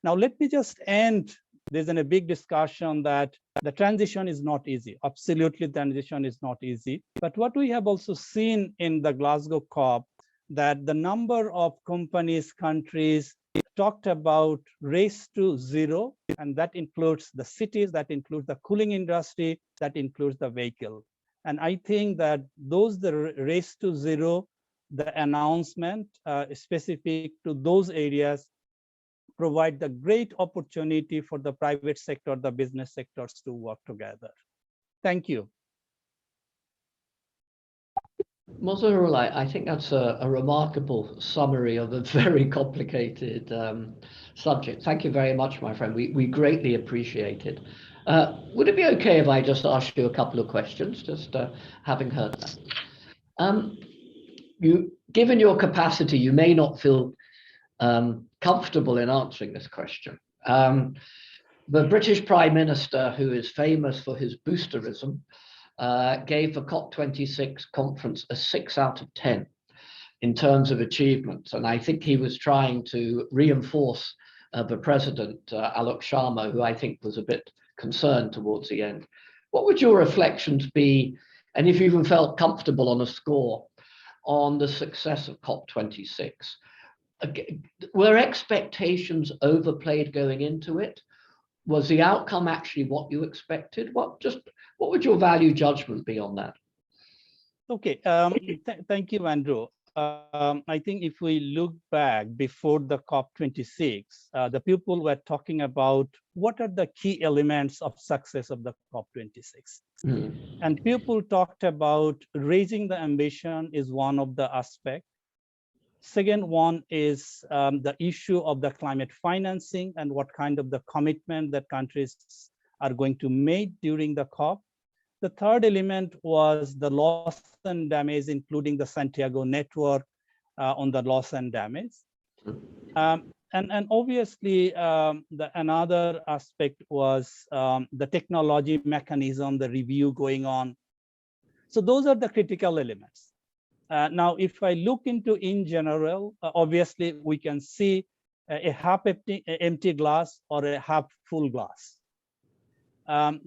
Now, let me just end. There's a big discussion that the transition is not easy. Absolutely, transition is not easy. But what we have also seen in the Glasgow COP, that the number of companies, countries talked about race to zero, and that includes the cities, that includes the cooling industry, that includes the vehicle. And I think that the race to zero, the announcement specific to those areas, provide the great opportunity for the private sector, the business sectors to work together. Thank you. Mozahurul, I think that's a remarkable summary of a very complicated subject. Thank you very much, my friend. We greatly appreciate it. Would it be okay if I just ask you a couple of questions, just having heard that? Given your capacity, you may not feel comfortable in answering this question. The British Prime Minister, who is famous for his boosterism, gave the COP26 conference a 6 out of 10 in terms of achievements. And I think he was trying to reinforce the president, Alok Sharma, who I think was a bit concerned towards the end. What would your reflections be, and if you even felt comfortable on a score, on the success of COP26? Were expectations overplayed going into it? Was the outcome actually what you expected? What would your value judgment be on that? Okay, thank you, Andrew. I think if we look back before the COP26, the people were talking about what are the key elements of success of the COP26. And people talked about raising the ambition is one of the aspects. Second one is the issue of the climate financing and what kind of the commitment that countries are going to make during the COP. The third element was the loss and damage, including the Santiago network on the loss and damage. And obviously, another aspect was the technology mechanism, the review going on. So those are the critical elements. Now, if I look into in general, obviously, we can see a half empty glass or a half full glass.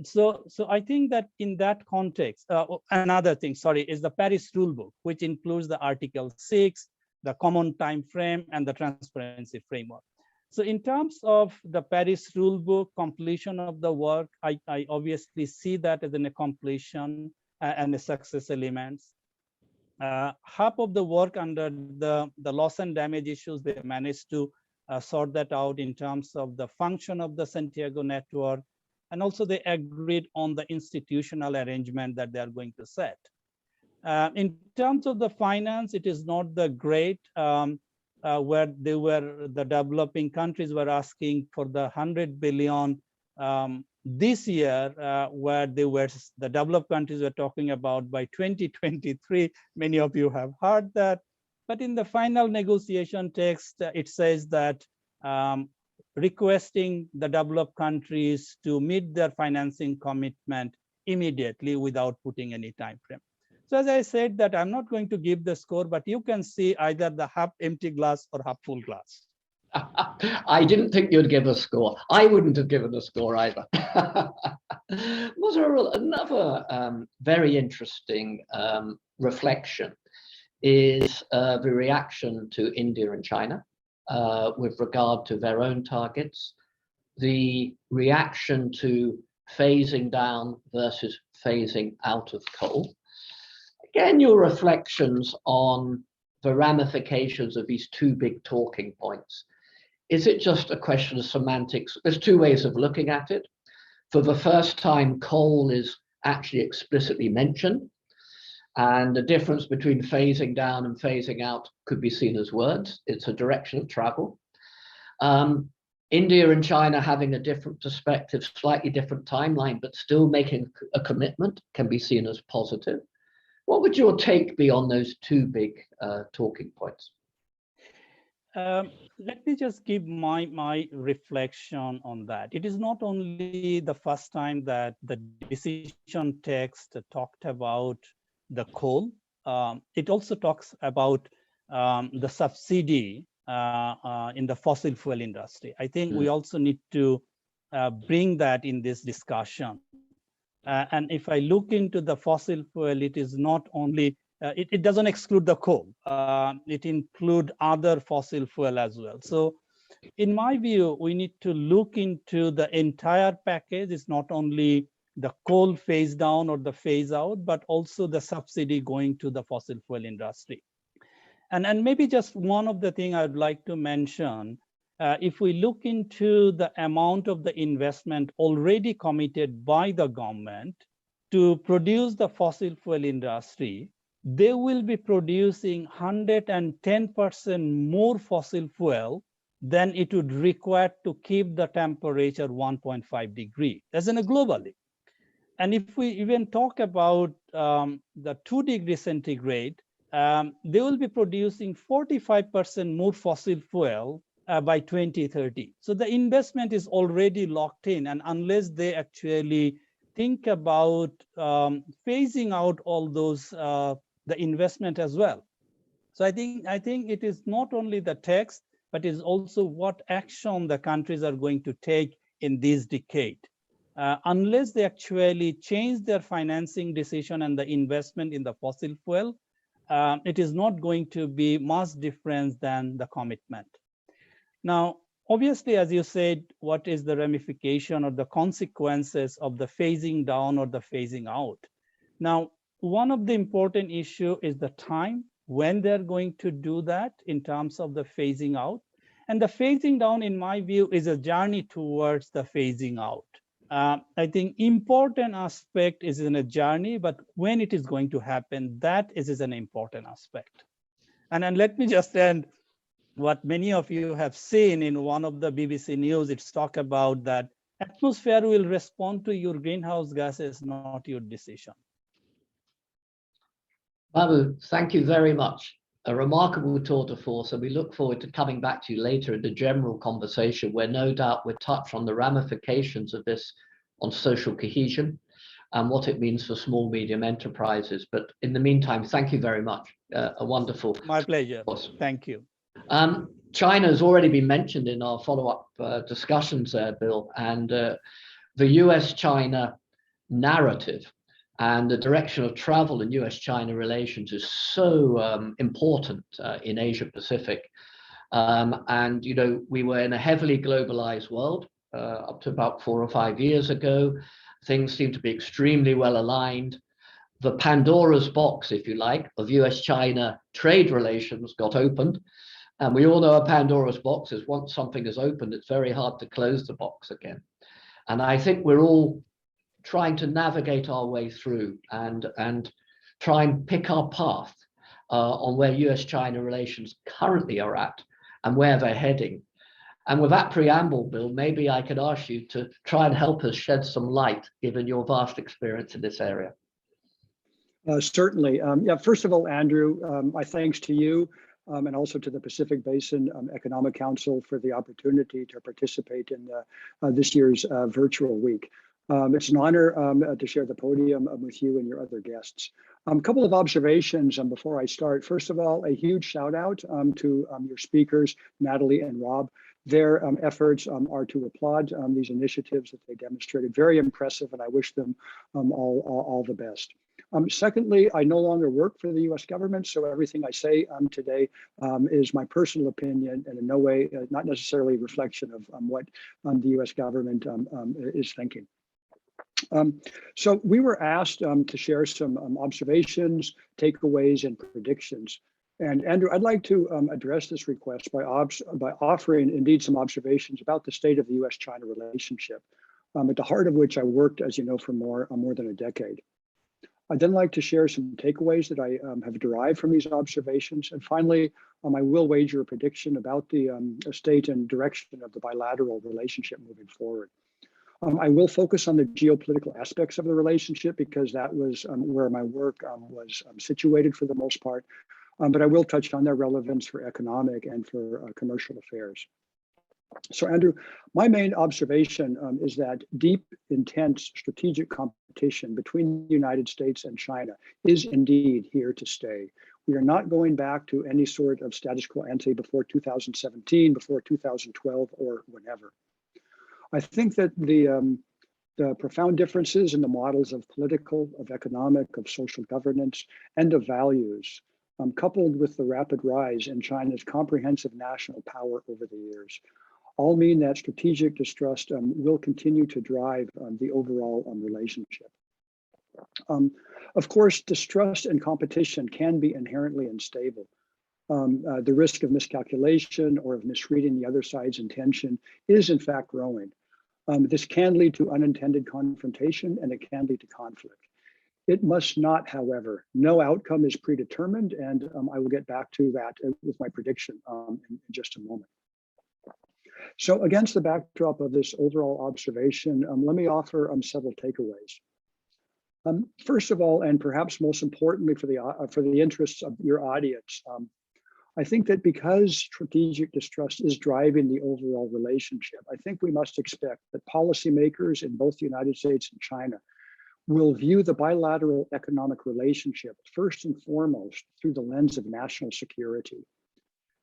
So I think that in that context, another thing, is the Paris rulebook, which includes the Article 6, the common time frame, and the transparency framework. So in terms of the Paris rulebook, completion of the work, I obviously see that as a completion and a success elements. Half of the work under the loss and damage issues, they managed to sort that out in terms of the function of the Santiago network. And also they agreed on the institutional arrangement that they are going to set. In terms of the finance, it is not the great where the developing countries were asking for the 100 billion this year, where the developed countries were talking about by 2023. Many of you have heard that. But in the final negotiation text, it says that requesting the developed countries to meet their financing commitment immediately without putting any time frame. So as I said, that I'm not going to give the score, but you can see either the half empty glass or half full glass. I didn't think you'd give a score. I wouldn't have given a score either. Mozaharul, another very interesting reflection is the reaction to India and China with regard to their own targets, the reaction to phasing down versus phasing out of coal. Again, your reflections on the ramifications of these two big talking points. Is it just a question of semantics? There's two ways of looking at it. For the first time, coal is actually explicitly mentioned, and the difference between phasing down and phasing out could be seen as words. It's a direction of travel. India and China having a different perspective, slightly different timeline, but still making a commitment can be seen as positive. What would your take be on those two big talking points? Let me just give my reflection on that. It is not only the first time that the decision text talked about the coal. It also talks about the subsidy in the fossil fuel industry. I think we also need to bring that in this discussion. And if I look into the fossil fuel, it is not only, it doesn't exclude the coal. It includes other fossil fuel as well. So in my view, we need to look into the entire package. It's not only the coal phase down or the phase out, but also the subsidy going to the fossil fuel industry. And maybe just one of the things I'd like to mention, if we look into the amount of the investment already committed by the government to produce the fossil fuel industry, they will be producing 110% more fossil fuel than it would require to keep the temperature 1.5 degrees, as in a globally. And if we even talk about the 2 degrees centigrade, they will be producing 45% more fossil fuel by 2030. So the investment is already locked in, and unless they actually think about phasing out all those the investment as well. So I think it is not only the text, but is also what action the countries are going to take in this decade. Unless they actually change their financing decision and the investment in the fossil fuel, it is not going to be much difference than the commitment. Now, obviously, as you said, what is the ramification or the consequences of the phasing down or the phasing out? Now, one of the important issue is the time when they're going to do that in terms of the phasing out. And the phasing down, in my view, is a journey towards the phasing out. I think important aspect is in a journey, but when it is going to happen, that is an important aspect. And let me just end what many of you have seen in one of the BBC News. It's talk about that atmosphere will respond to your greenhouse gases, not your decision. Babu, thank you very much. A remarkable tour de force, and we look forward to coming back to you later in the general conversation, where no doubt we'll touch on the ramifications of this on social cohesion and what it means for small, medium enterprises. But in the meantime, thank you very much. A wonderful. My pleasure. Course. Thank you. China has already been mentioned in our follow-up discussions there, Bill, and the US-China narrative and the direction of travel in US-China relations is so important in Asia-Pacific. And, you know, we were in a heavily globalized world up to about 4 or 5 years ago. Things seem to be extremely well aligned. The Pandora's box, if you like, of US-China trade relations got opened. And we all know a Pandora's box is once something is opened, it's very hard to close the box again. And I think we're all trying to navigate our way through. And try and pick our path on where US-China relations currently are at and where they're heading. And with that preamble, Bill, maybe I could ask you to try and help us shed some light, given your vast experience in this area. Certainly. Yeah, first of all, Andrew, my thanks to you and also to the Pacific Basin Economic Council for the opportunity to participate in this year's virtual week. It's an honor to share the podium with you and your other guests. A couple of observations before I start. First of all, a huge shout out to your speakers, Natalie and Rob. Their efforts are to applaud these initiatives that they demonstrated. Very impressive, and I wish them all the best. Secondly, I no longer work for the US government, so everything I say today is my personal opinion and in no way, not necessarily a reflection of what the US government is thinking. So we were asked to share some observations, takeaways, and predictions. And Andrew, I'd like to address this request by offering indeed some observations about the state of the US-China relationship, at the heart of which I worked, as you know, for more than a decade. I'd then like to share some takeaways that I have derived from these observations. And finally, I will wager a prediction about the state and direction of the bilateral relationship moving forward. I will focus on the geopolitical aspects of the relationship because that was where my work was situated for the most part. But I will touch on their relevance for economic and for commercial affairs. So Andrew, my main observation is that deep, intense strategic competition between the United States and China is indeed here to stay. We are not going back to any sort of status quo ante before 2017, before 2012, or whenever. I think that the profound differences in the models of political, of economic, of social governance, and of values, coupled with the rapid rise in China's comprehensive national power over the years, all mean that strategic distrust will continue to drive the overall relationship. Of course, distrust and competition can be inherently unstable. The risk of miscalculation or of misreading the other side's intention is in fact growing. This can lead to unintended confrontation and it can lead to conflict. It must not, however, no outcome is predetermined, and I will get back to that with my prediction in just a moment. So against the backdrop of this overall observation, let me offer several takeaways. First of all, and perhaps most importantly for the interests of your audience, I think that because strategic distrust is driving the overall relationship, I think we must expect that policymakers in both the United States and China will view the bilateral economic relationship first and foremost through the lens of national security.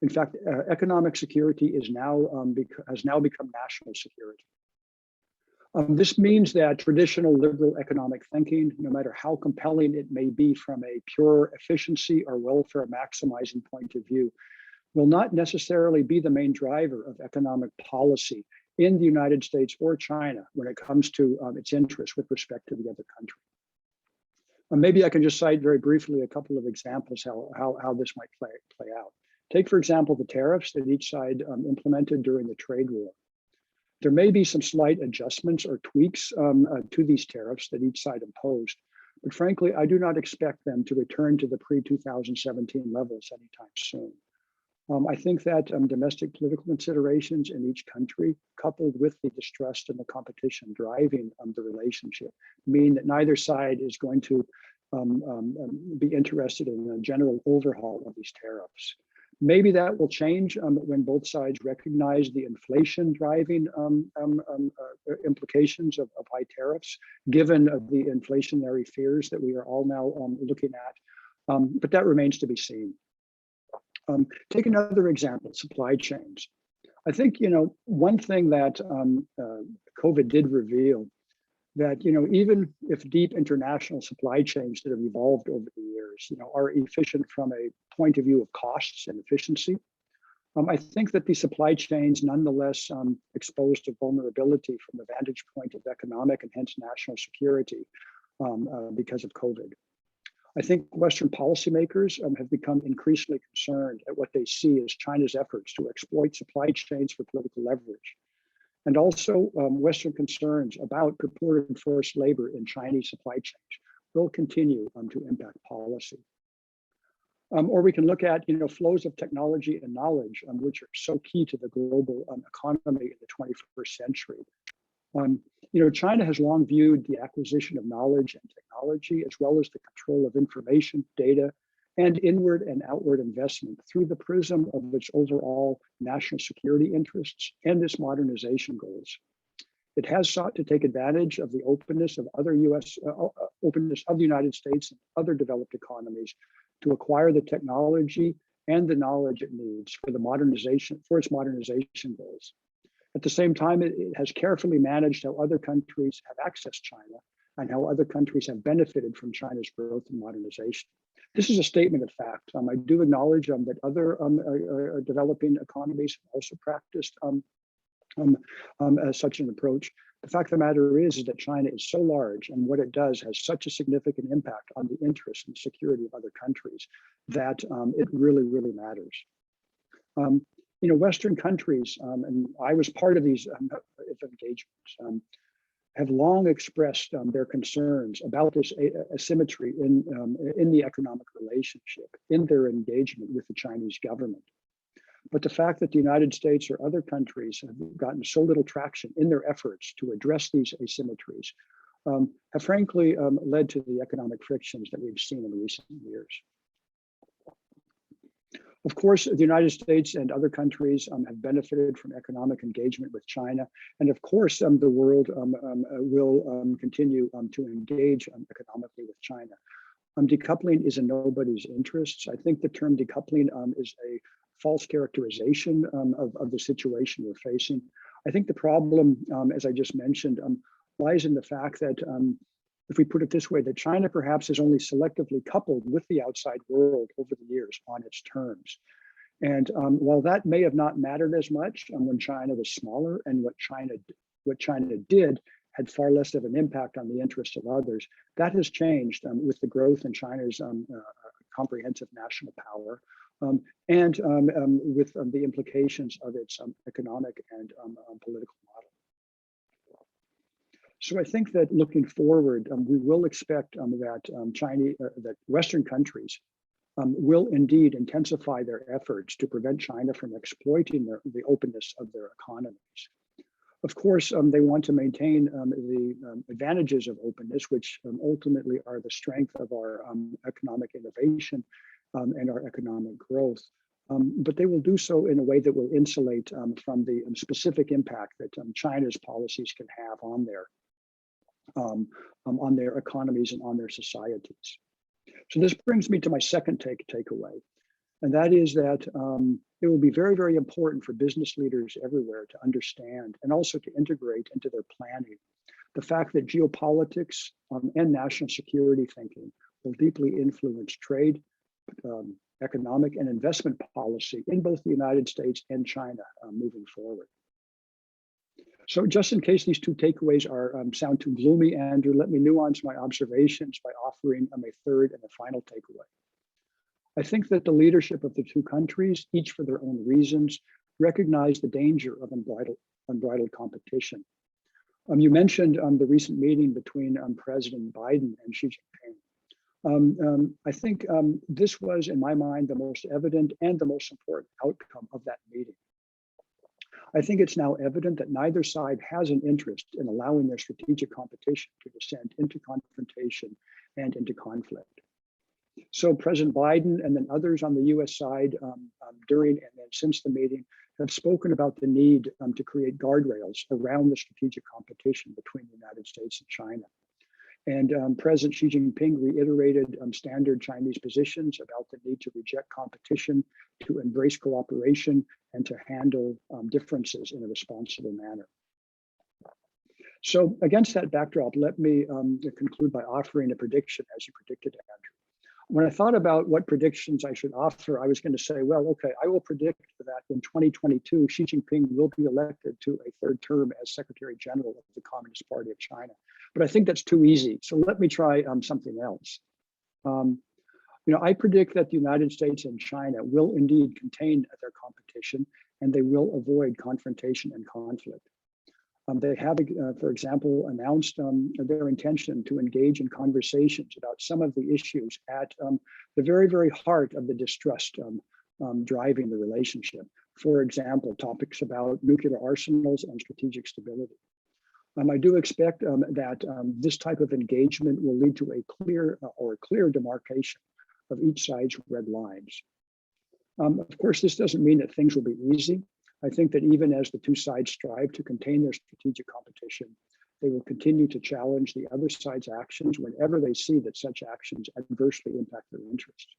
In fact, economic security has now become national security. This means that traditional liberal economic thinking, no matter how compelling it may be from a pure efficiency or welfare maximizing point of view, will not necessarily be the main driver of economic policy in the United States or China when it comes to its interests with respect to the other country. Maybe I can just cite very briefly a couple of examples how this might play out. Take, for example, the tariffs that each side implemented during the trade war. There may be some slight adjustments or tweaks to these tariffs that each side imposed, but frankly, I do not expect them to return to the pre-2017 levels anytime soon. I think that domestic political considerations in each country, coupled with the distrust and the competition driving the relationship, mean that neither side is going to be interested in a general overhaul of these tariffs. Maybe that will change when both sides recognize the inflation driving implications of high tariffs, given the inflationary fears that we are all now looking at, but that remains to be seen. Take another example, supply chains. I think, one thing that COVID did reveal that, even if deep international supply chains that have evolved over the years, are efficient from a point of view of costs and efficiency, I think that the supply chains nonetheless exposed to vulnerability from the vantage point of economic and hence national security because of COVID. I think Western policymakers have become increasingly concerned at what they see as China's efforts to exploit supply chains for political leverage, and also Western concerns about purported forced labor in Chinese supply chains, will continue to impact policy. Or we can look at flows of technology and knowledge, which are so key to the global economy in the 21st century. China has long viewed the acquisition of knowledge and technology, as well as the control of information, data, and inward and outward investment through the prism of its overall national security interests and its modernization goals. It has sought to take advantage of the openness of openness of the United States and other developed economies to acquire the technology and the knowledge it needs for its modernization goals. At the same time, it has carefully managed how other countries have accessed China and how other countries have benefited from China's growth and modernization. This is a statement of fact. I do acknowledge that other developing economies have also practiced such an approach. The fact of the matter is that China is so large, and what it does has such a significant impact on the interests and security of other countries that it really, really matters. Western countries, and I was part of these engagements, have long expressed their concerns about this asymmetry in the economic relationship, in their engagement with the Chinese government. But the fact that the United States or other countries have gotten so little traction in their efforts to address these asymmetries have frankly led to the economic frictions that we've seen in recent years. Of course, the United States and other countries have benefited from economic engagement with China. And of course, the world will continue to engage economically with China. Decoupling is in nobody's interests. I think the term decoupling is a false characterization of the situation we're facing. I think the problem, as I just mentioned, lies in the fact that if we put it this way, that China perhaps is only selectively coupled with the outside world over the years on its terms. And while that may have not mattered as much when China was smaller, and what China did had far less of an impact on the interests of others, that has changed with the growth in China's comprehensive national power and with the implications of its economic and political model. So I think that looking forward, we will expect that Western countries will indeed intensify their efforts to prevent China from exploiting the openness of their economies. Of course, they want to maintain the advantages of openness, which ultimately are the strength of our economic innovation and our economic growth. But they will do so in a way that will insulate from the specific impact that China's policies can have on their economies and on their societies. So this brings me to my second takeaway, and that is that it will be very, very important for business leaders everywhere to understand and also to integrate into their planning the fact that geopolitics and national security thinking will deeply influence trade, economic and investment policy in both the United States and China moving forward. So just in case these two takeaways sound too gloomy, Andrew, let me nuance my observations by offering a third and a final takeaway. I think that the leadership of the two countries, each for their own reasons, recognize the danger of unbridled competition. You mentioned the recent meeting between President Biden and Xi Jinping. I think this was, in my mind, the most evident and the most important outcome of that meeting. I think it's now evident that neither side has an interest in allowing their strategic competition to descend into confrontation and into conflict. So President Biden and then others on the US side during and then since the meeting have spoken about the need to create guardrails around the strategic competition between the United States and China. And President Xi Jinping reiterated standard Chinese positions about the need to reject competition, to embrace cooperation, and to handle differences in a responsible manner. So against that backdrop, let me conclude by offering a prediction, as you predicted, Andrew. When I thought about what predictions I should offer, I was going to say, well, okay, I will predict that in 2022, Xi Jinping will be elected to a third term as Secretary General of the Communist Party of China. But I think that's too easy. So let me try something else. I predict that the United States and China will indeed contain their competition, and they will avoid confrontation and conflict. They have, for example, announced their intention to engage in conversations about some of the issues at the very, very heart of the distrust driving the relationship. For example, topics about nuclear arsenals and strategic stability. I do expect that this type of engagement will lead to a clear demarcation of each side's red lines. Of course, this doesn't mean that things will be easy. I think that even as the two sides strive to contain their strategic competition, they will continue to challenge the other side's actions whenever they see that such actions adversely impact their interests.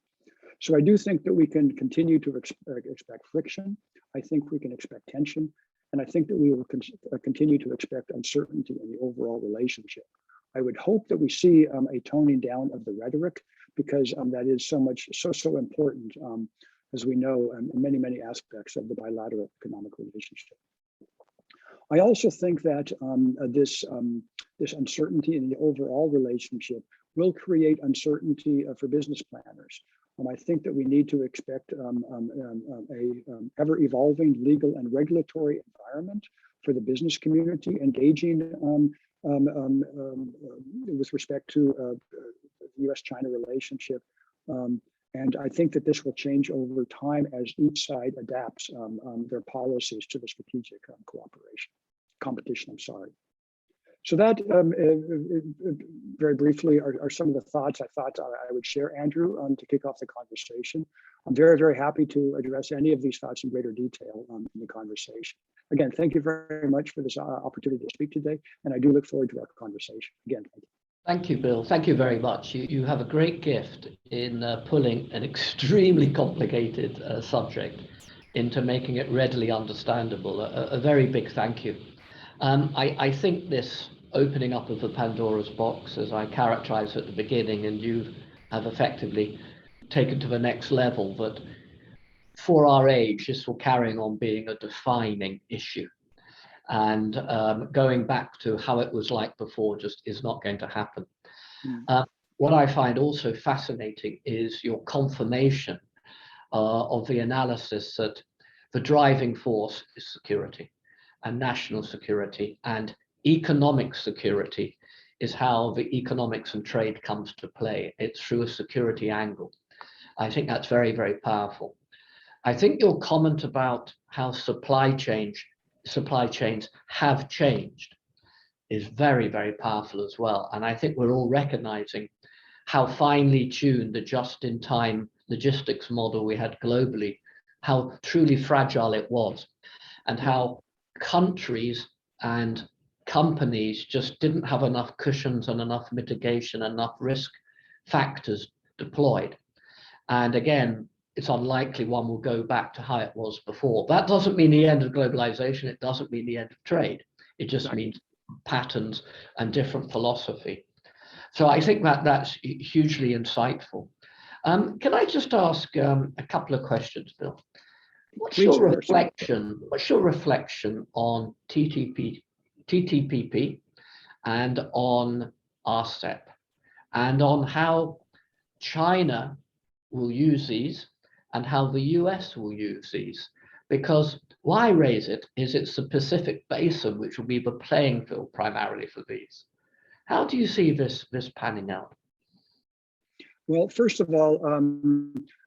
So I do think that we can continue to expect friction. I think we can expect tension. And I think that we will continue to expect uncertainty in the overall relationship. I would hope that we see a toning down of the rhetoric, because that is so important, as we know, in many aspects of the bilateral economic relationship. I also think that this uncertainty in the overall relationship will create uncertainty for business planners. I think that we need to expect a ever-evolving legal and regulatory environment for the business community engaging with respect to the U.S.-China relationship. And I think that this will change over time as each side adapts their policies to the strategic competition. So that, very briefly, are some of the thoughts I thought I would share, Andrew, to kick off the conversation. I'm very happy to address any of these thoughts in greater detail in the conversation. Again, thank you very much for this opportunity to speak today, and I do look forward to our conversation. Again, thank you. Thank you, Bill. Thank you very much. You have a great gift in pulling an extremely complicated subject into making it readily understandable. A very big thank you. I think this opening up of the Pandora's box, as I characterized at the beginning, and you have effectively taken to the next level, that for our age, this will carry on being a defining issue. And going back to how it was like before just is not going to happen. What I find also fascinating is your confirmation of the analysis that the driving force is security, and national security, and economic security is how the economics and trade comes to play. It's through a security angle. I think that's very powerful. I think your comment about how supply chains have changed is very powerful as well. And I think we're all recognizing how finely tuned the just-in-time logistics model we had globally, how truly fragile it was, and how countries and companies just didn't have enough cushions and enough mitigation, enough risk factors deployed. And again, it's unlikely one will go back to how it was before. That doesn't mean the end of globalization. It doesn't mean the end of trade. It just means patterns and different philosophy. So I think that that's hugely insightful. Can I just ask a couple of questions, Bill? What's your reflection on TTPP and on RCEP, and on how China will use these and how the US will use these? Because why I raise it is it's the Pacific Basin which will be the playing field primarily for these. How do you see this panning out? Well, first of all,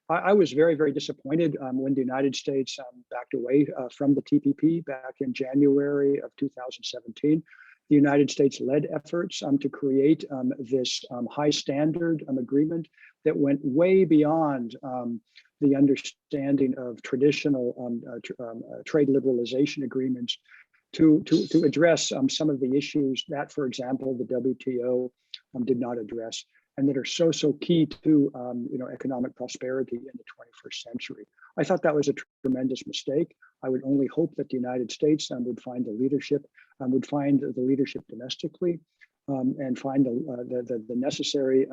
I was very disappointed when the United States backed away from the TPP back in January of 2017. The United States led efforts to create this high standard agreement that went way beyond the understanding of traditional trade liberalization agreements to address some of the issues that, for example, the WTO did not address, and that are so key to economic prosperity in the 21st century. I thought that was a tremendous mistake. I would only hope that the United States would find the leadership domestically, and find the necessary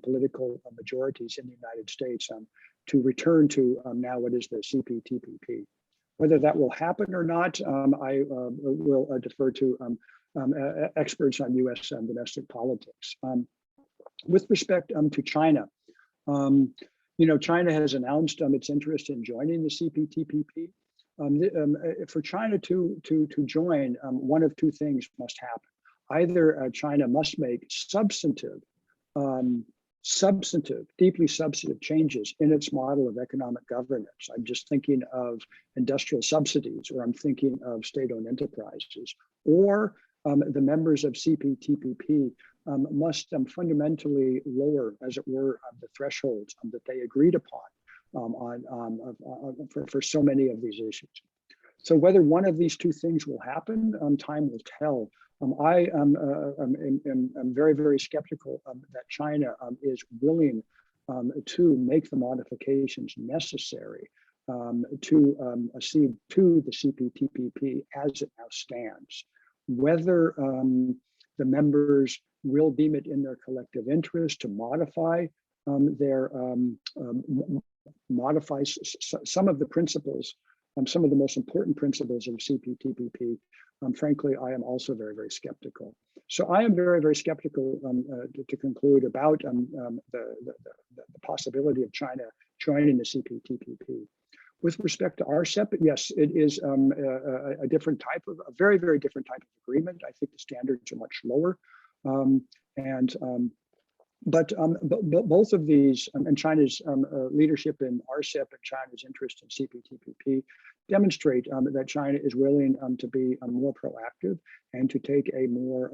political majorities in the United States to return to now what is the CPTPP. Whether that will happen or not, I will defer to experts on U.S. domestic politics. With respect to China, China has announced its interest in joining the CPTPP. For China to join, one of two things must happen. Either China must make deeply substantive changes in its model of economic governance. I'm just thinking of industrial subsidies, or I'm thinking of state-owned enterprises, or the members of CPTPP must fundamentally lower, as it were, the thresholds that they agreed upon for so many of these issues. So whether one of these two things will happen, time will tell. I am very, very skeptical that China is willing to make the modifications necessary to accede to the CPTPP as it now stands. Whether the members will deem it in their collective interest to modify some of the principles, some of the most important principles of CPTPP, frankly, I am also very, very skeptical. So I am very, very skeptical to conclude about the possibility of China joining the CPTPP. With respect to RCEP, yes, it is a different type of, a very, very different type of agreement. I think the standards are much lower. But both of these, and China's leadership in RCEP and China's interest in CPTPP demonstrate that China is willing to be more proactive and to take a more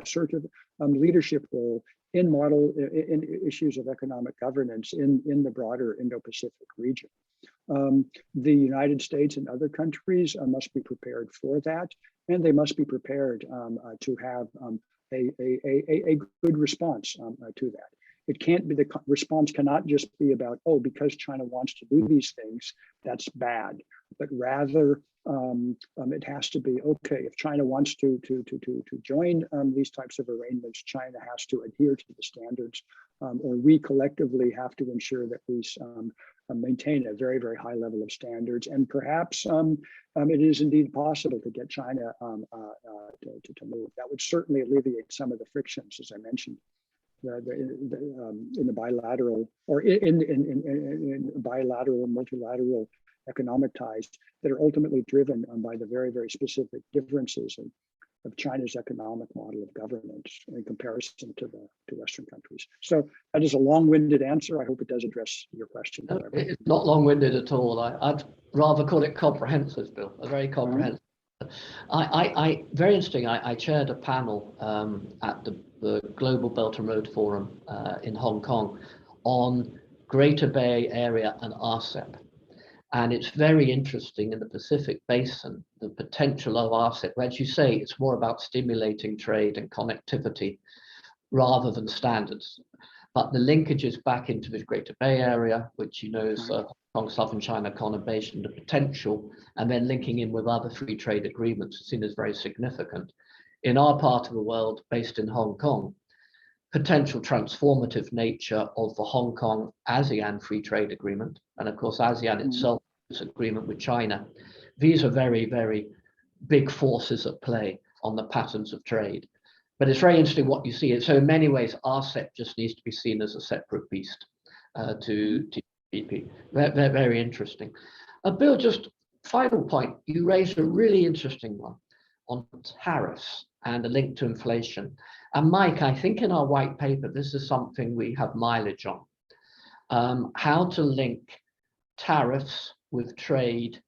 assertive leadership role in issues of economic governance in the broader Indo-Pacific region. The United States and other countries must be prepared for that, and they must be prepared to have a good response to that. It can't be, the response cannot just be about, oh, because China wants to do these things, that's bad. But rather, it has to be, okay, if China wants to join these types of arrangements, China has to adhere to the standards, or we collectively have to ensure that we maintain a very, very high level of standards. And perhaps it is indeed possible to get China to move. That would certainly alleviate some of the frictions, as I mentioned, in the bilateral or in bilateral and multilateral economic ties that are ultimately driven by the very, very specific differences of China's economic model of governance in comparison to Western countries. So that is a long-winded answer. I hope it does address your question. No, it's not long-winded at all. I'd rather call it comprehensive, Bill, a very comprehensive. Very interesting. I chaired a panel at the Global Belt and Road Forum in Hong Kong on Greater Bay Area and RCEP. And it's very interesting in the Pacific Basin, the potential of RCEP, where, as you say, it's more about stimulating trade and connectivity rather than standards. But the linkages back into the Greater Bay Area, which you know is Hong Kong, Southern China conurbation, the potential, and then linking in with other free trade agreements is seen as very significant. In our part of the world, based in Hong Kong, potential transformative nature of the Hong Kong ASEAN free trade agreement, and of course ASEAN itself is agreement with China. These are very, very big forces at play on the patterns of trade. But it's very interesting what you see. So in many ways, RCEP just needs to be seen as a separate beast to TPP. Very, very interesting. Bill, just final point, you raised a really interesting one on tariffs and a link to inflation. And Mike, I think in our white paper, this is something we have mileage on, how to link tariffs with trade,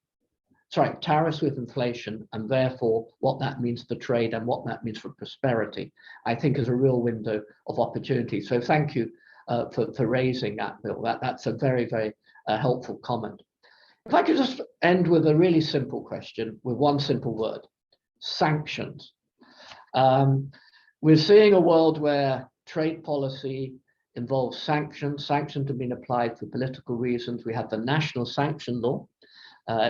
tariffs with inflation, and therefore what that means for trade and what that means for prosperity, I think is a real window of opportunity. So thank you for raising that, Bill. That's a very, very helpful comment. If I could just end with a really simple question with one simple word: sanctions. We're seeing a world where trade policy involves sanctions. Sanctions have been applied for political reasons. We have the national sanction law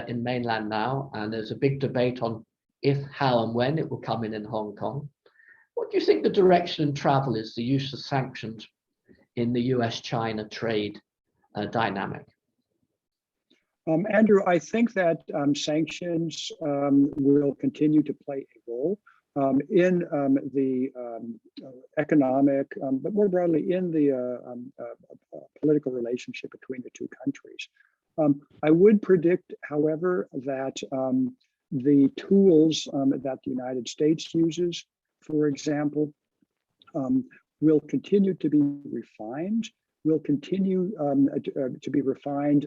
in mainland now, and there's a big debate on if, how, and when it will come in Hong Kong. What do you think the direction and travel is, the use of sanctions in the US-China trade dynamic? Andrew, I think that sanctions will continue to play a role in the economic, but more broadly in the political relationship between the two countries. I would predict, however, that the tools that the United States uses, for example, will continue to be refined, will continue to be refined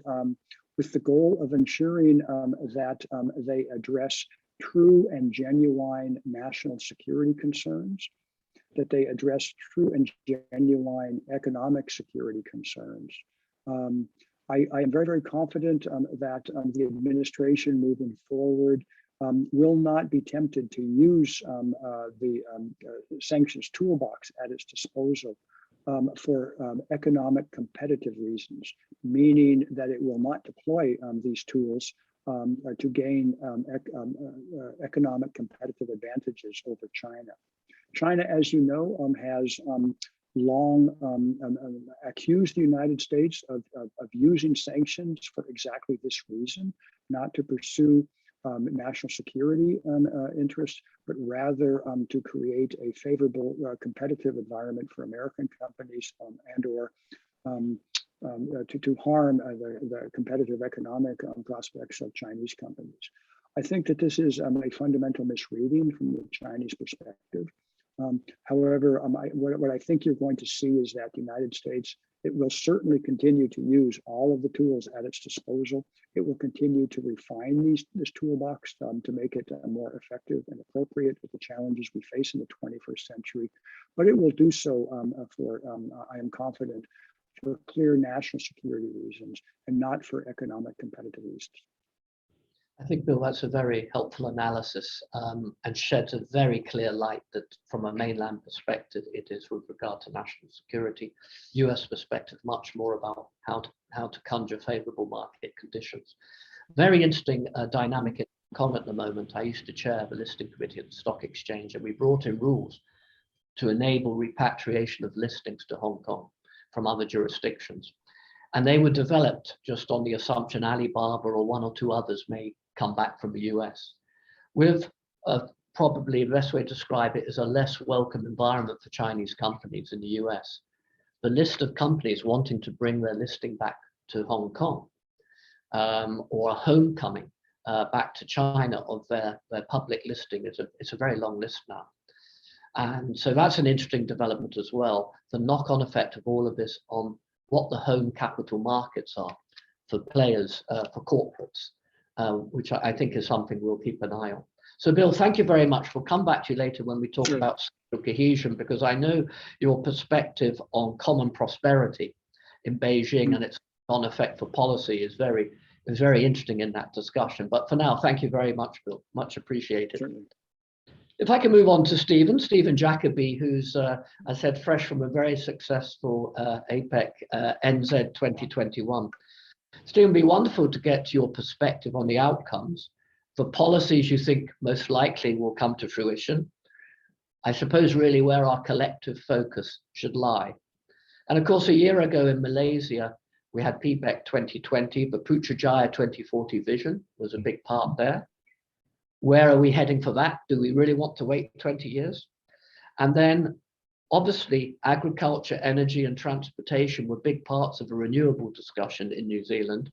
with the goal of ensuring that they address true and genuine national security concerns, that they address true and genuine economic security concerns. I am very, very confident that the administration moving forward will not be tempted to use the sanctions toolbox at its disposal for economic competitive reasons, meaning that it will not deploy these tools to gain economic competitive advantages over China. China, as you know, has long accused the United States of using sanctions for exactly this reason, not to pursue national security interests, but rather to create a favorable competitive environment for American companies and or to harm the competitive economic prospects of Chinese companies. I think that this is a fundamental misreading from the Chinese perspective. However, what I think you're going to see is that the United States, it will certainly continue to use all of the tools at its disposal. It will continue to refine this toolbox to make it more effective and appropriate with the challenges we face in the 21st century. But it will do so I am confident, for clear national security reasons and not for economic competitive reasons. I think, Bill, that's a very helpful analysis and sheds a very clear light that from a mainland perspective, it is with regard to national security, US perspective, much more about how to conjure favorable market conditions. Very interesting dynamic in Hong Kong at the moment. I used to chair the listing committee at the stock exchange, and we brought in rules to enable repatriation of listings to Hong Kong from other jurisdictions. And they were developed just on the assumption Alibaba or one or two others may come back from the US, with probably the best way to describe it is a less welcome environment for Chinese companies in the US. The list of companies wanting to bring their listing back to Hong Kong or a homecoming back to China of their public listing it's a very long list now. And so that's an interesting development as well, the knock-on effect of all of this on what the home capital markets are for players, for corporates, which I think is something we'll keep an eye on. So Bill, thank you very much. We'll come back to you later when we talk about social cohesion, because I know your perspective on common prosperity in Beijing and its on effect for policy is very interesting in that discussion. But for now, thank you very much, Bill. Much appreciated. Certainly. If I can move on to Stephen Jacobi, who's, I said, fresh from a very successful APEC NZ 2021. Stephen, it'd be wonderful to get your perspective on the outcomes, the policies you think most likely will come to fruition. I suppose really where our collective focus should lie. And of course, a year ago in Malaysia, we had PBEC 2020, the Putrajaya 2040 vision was a big part there. Where are we heading for that? Do we really want to wait 20 years? And then obviously agriculture, energy and transportation were big parts of a renewable discussion in New Zealand,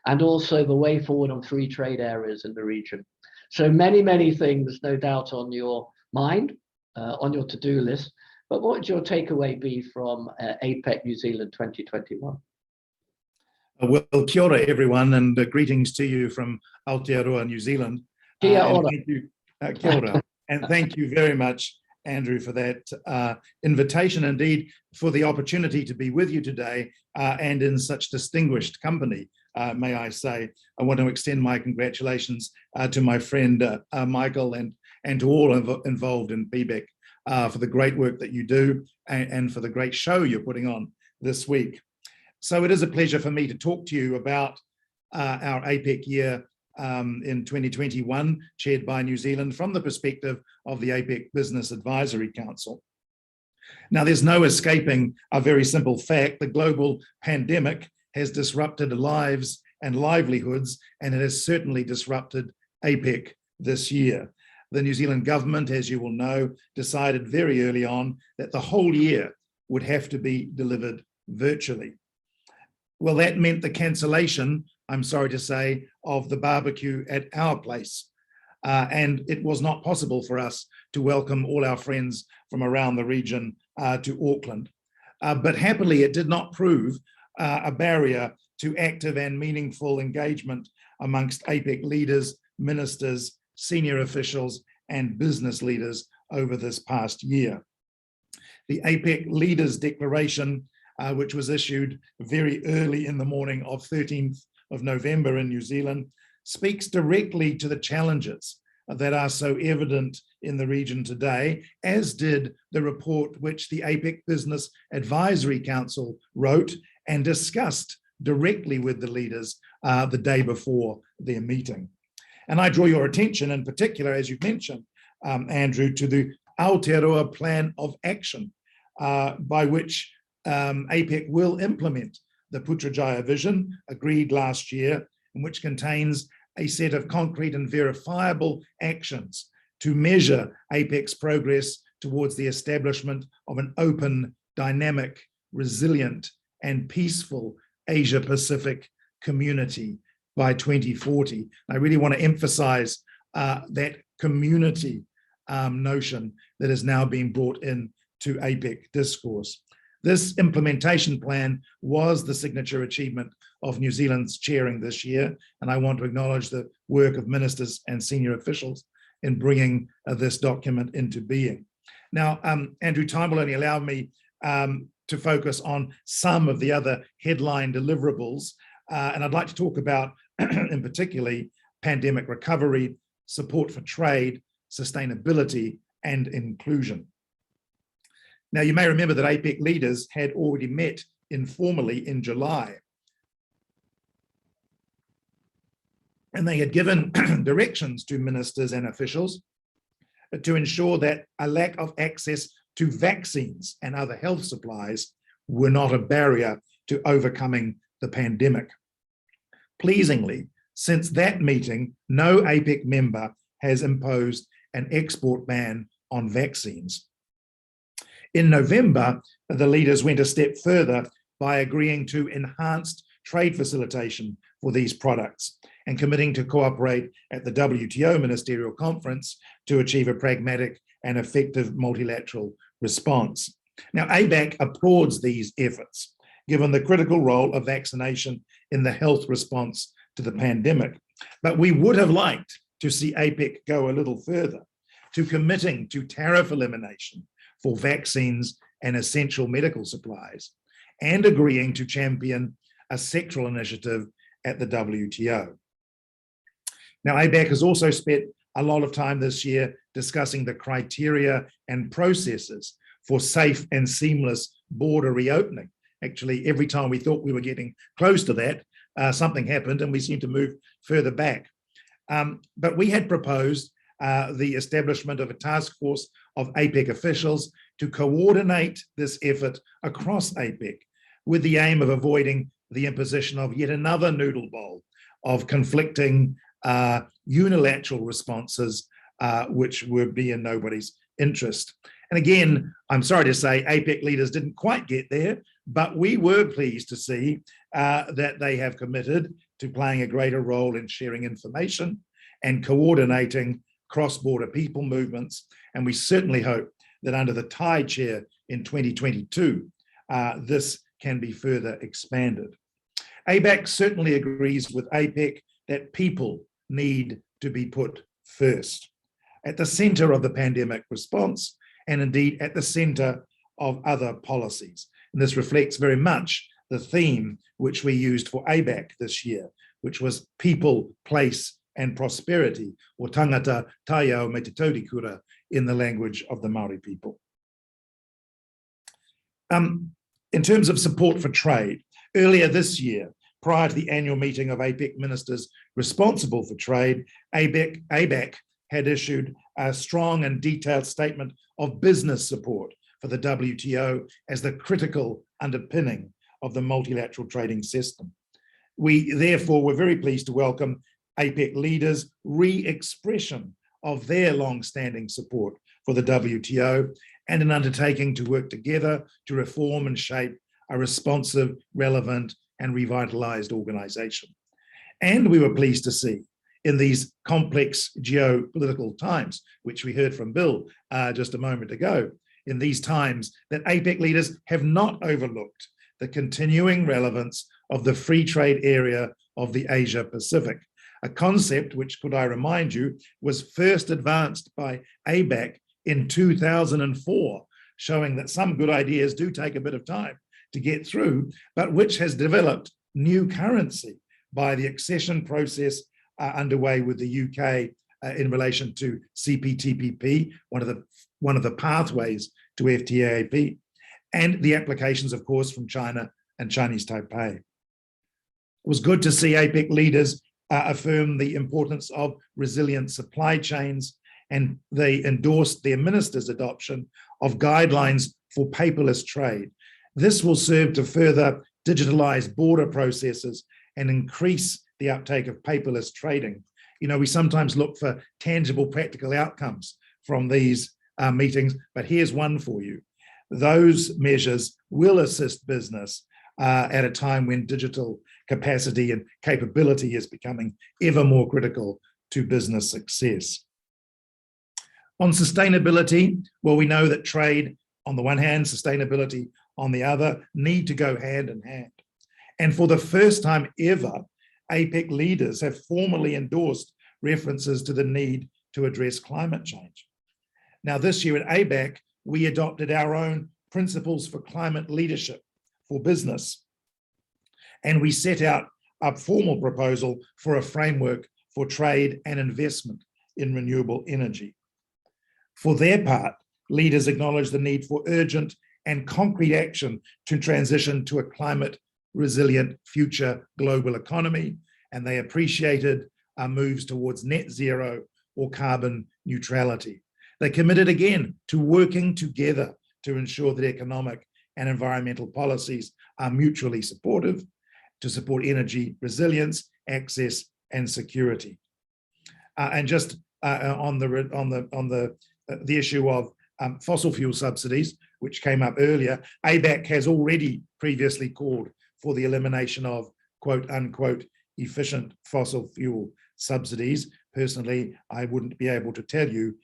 and also the way forward on free trade areas in the region. So many, many things no doubt on your mind, on your to-do list, but what would your takeaway be from APEC New Zealand 2021? Well, kia ora everyone, and greetings to you from Aotearoa, New Zealand. Kia ora. Kia ora. And thank you very much, Andrew, for that invitation, indeed for the opportunity to be with you today and in such distinguished company, may I say. I want to extend my congratulations to my friend Michael and to all involved in PBEC for the great work that you do and for the great show you're putting on this week. So it is a pleasure for me to talk to you about our APEC year in 2021, chaired by New Zealand from the perspective of the APEC Business Advisory Council. Now, there's no escaping a very simple fact. The global pandemic has disrupted lives and livelihoods, and it has certainly disrupted APEC this year. The New Zealand government, as you will know, decided very early on that the whole year would have to be delivered virtually. Well, that meant the cancellation I'm sorry to say, of the barbecue at our place. And it was not possible for us to welcome all our friends from around the region to Auckland. But happily, it did not prove a barrier to active and meaningful engagement amongst APEC leaders, ministers, senior officials, and business leaders over this past year. The APEC Leaders Declaration, which was issued very early in the morning of 13th of November in New Zealand, speaks directly to the challenges that are so evident in the region today, as did the report which the APEC Business Advisory Council wrote and discussed directly with the leaders the day before their meeting. And I draw your attention in particular, as you mentioned, Andrew, to the Aotearoa Plan of Action, by which APEC will implement the Putrajaya Vision agreed last year, and which contains a set of concrete and verifiable actions to measure APEC's progress towards the establishment of an open, dynamic, resilient, and peaceful Asia-Pacific community by 2040. I really want to emphasize that community notion that is now being brought in to APEC discourse. This implementation plan was the signature achievement of New Zealand's chairing this year, and I want to acknowledge the work of ministers and senior officials in bringing this document into being. Now, Andrew, time will only allow me to focus on some of the other headline deliverables, and I'd like to talk about, in particularly, pandemic recovery, support for trade, sustainability, and inclusion. Now, you may remember that APEC leaders had already met informally in July, and they had given directions to ministers and officials to ensure that a lack of access to vaccines and other health supplies were not a barrier to overcoming the pandemic. Pleasingly, since that meeting, no APEC member has imposed an export ban on vaccines. In November, the leaders went a step further by agreeing to enhanced trade facilitation for these products and committing to cooperate at the WTO Ministerial Conference to achieve a pragmatic and effective multilateral response. Now, APEC applauds these efforts, given the critical role of vaccination in the health response to the pandemic. But we would have liked to see APEC go a little further, to committing to tariff elimination for vaccines and essential medical supplies, and agreeing to champion a sectoral initiative at the WTO. Now, APEC has also spent a lot of time this year discussing the criteria and processes for safe and seamless border reopening. Actually, every time we thought we were getting close to that, something happened and we seemed to move further back. But we had proposed the establishment of a task force of APEC officials to coordinate this effort across APEC with the aim of avoiding the imposition of yet another noodle bowl of conflicting unilateral responses, which would be in nobody's interest. And again, I'm sorry to say APEC leaders didn't quite get there, but we were pleased to see that they have committed to playing a greater role in sharing information and coordinating cross-border people movements. And we certainly hope that under the Thai chair in 2022, this can be further expanded. APEC certainly agrees with APEC that people need to be put first, at the center of the pandemic response, and indeed at the center of other policies. And this reflects very much the theme which we used for APEC this year, which was people, place, and prosperity, or tangata taio me te taurikura in the language of the Māori people. In terms of support for trade, earlier this year, prior to the annual meeting of APEC ministers responsible for trade, APEC had issued a strong and detailed statement of business support for the WTO as the critical underpinning of the multilateral trading system. We therefore were very pleased to welcome APEC leaders' re-expression of their long-standing support for the WTO and an undertaking to work together to reform and shape a responsive, relevant, and revitalized organization. And we were pleased to see in these complex geopolitical times, which we heard from Bill just a moment ago, in these times that APEC leaders have not overlooked the continuing relevance of the free trade area of the Asia Pacific, a concept which, could I remind you, was first advanced by APEC in 2004, showing that some good ideas do take a bit of time to get through, but which has developed new currency by the accession process underway with the UK in relation to CPTPP, one of the pathways to FTAP, and the applications, of course, from China and Chinese Taipei. It was good to see APEC leaders affirm the importance of resilient supply chains, and they endorsed their ministers' adoption of guidelines for paperless trade. This will serve to further digitalize border processes and increase the uptake of paperless trading. You know, we sometimes look for tangible, practical outcomes from these meetings, but here's one for you. Those measures will assist business at a time when digital capacity and capability is becoming ever more critical to business success. On sustainability, well, we know that trade on the one hand, sustainability on the other, need to go hand in hand. And for the first time ever, APEC leaders have formally endorsed references to the need to address climate change. Now, this year at APEC, we adopted our own principles for climate leadership for business. And we set out a formal proposal for a framework for trade and investment in renewable energy. For their part, leaders acknowledged the need for urgent and concrete action to transition to a climate resilient future global economy, and they appreciated our moves towards net zero or carbon neutrality. They committed again to working together to ensure that economic and environmental policies are mutually supportive to support energy resilience, access, and security. And just on the issue of fossil fuel subsidies, which came up earlier, APEC has already previously called for the elimination of quote unquote efficient fossil fuel subsidies. Personally, I wouldn't be able to tell you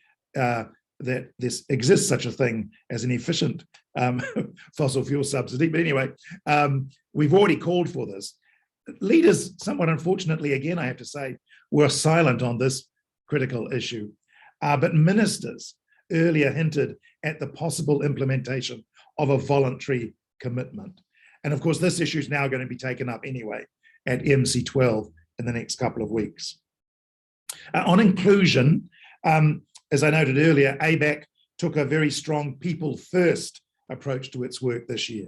that this exists such a thing as an efficient fossil fuel subsidy. But anyway, we've already called for this. Leaders, somewhat unfortunately, again, I have to say, were silent on this critical issue. But ministers earlier hinted at the possible implementation of a voluntary commitment. And of course, this issue is now going to be taken up anyway at MC12 in the next couple of weeks. On inclusion, as I noted earlier, APEC took a very strong people-first approach to its work this year,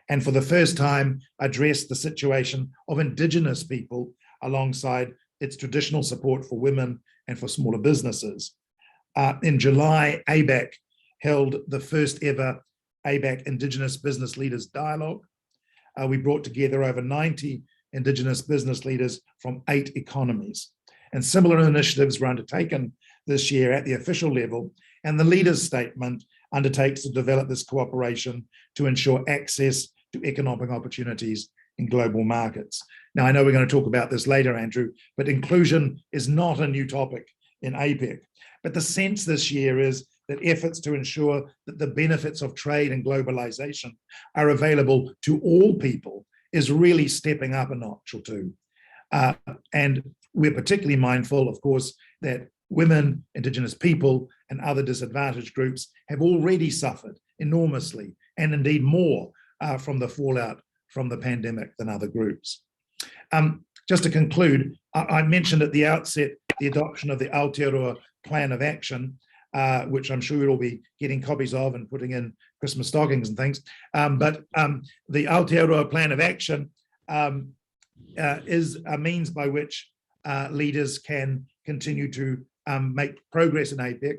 and for the first time addressed the situation of Indigenous people alongside its traditional support for women and for smaller businesses. In July, APEC held the first ever APEC Indigenous Business Leaders Dialogue. We brought together over 90 Indigenous business leaders from 8 economies. And similar initiatives were undertaken this year at the official level, and the leaders' statement undertakes to develop this cooperation to ensure access to economic opportunities in global markets. Now, I know we're going to talk about this later, Andrew, but inclusion is not a new topic in APEC. But the sense this year is that efforts to ensure that the benefits of trade and globalization are available to all people is really stepping up a notch or two. And we're particularly mindful, of course, that women, Indigenous people, and other disadvantaged groups have already suffered enormously, and indeed more from the fallout from the pandemic than other groups. Just to conclude, I mentioned at the outset the adoption of the Aotearoa Plan of Action, which I'm sure you'll be getting copies of and putting in Christmas stockings and things. But the Aotearoa Plan of Action is a means by which leaders can continue to make progress in APEC,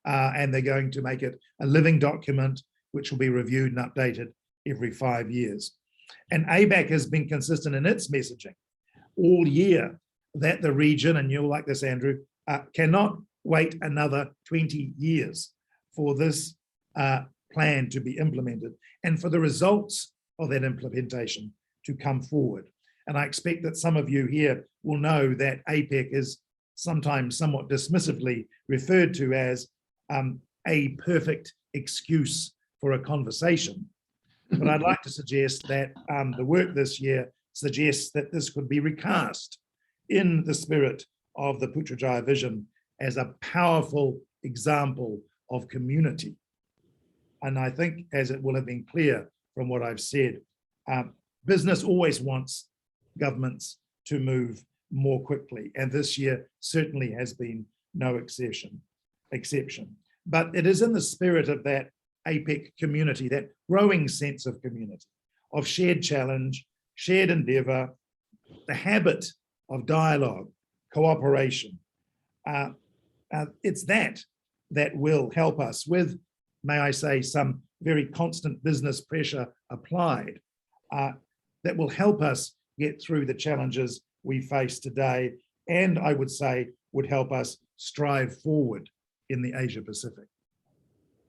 and they're going to make it a living document which will be reviewed and updated every 5 years. And APEC has been consistent in its messaging all year that the region, and you'll like this, Andrew, cannot wait another 20 years for this plan to be implemented and for the results of that implementation to come forward. And I expect that some of you here will know that APEC is sometimes somewhat dismissively referred to as a perfect excuse for a conversation. But I'd like to suggest that the work this year suggests that this could be recast in the spirit of the Putrajaya vision as a powerful example of community. And I think, as it will have been clear from what I've said, business always wants governments to move more quickly. And this year certainly has been no exception. But it is in the spirit of that APEC community, that growing sense of community, of shared challenge, shared endeavor, the habit of dialogue, cooperation. It's that will help us with, may I say, some very constant business pressure applied, that will help us get through the challenges we face today, and I would say would help us strive forward in the Asia Pacific.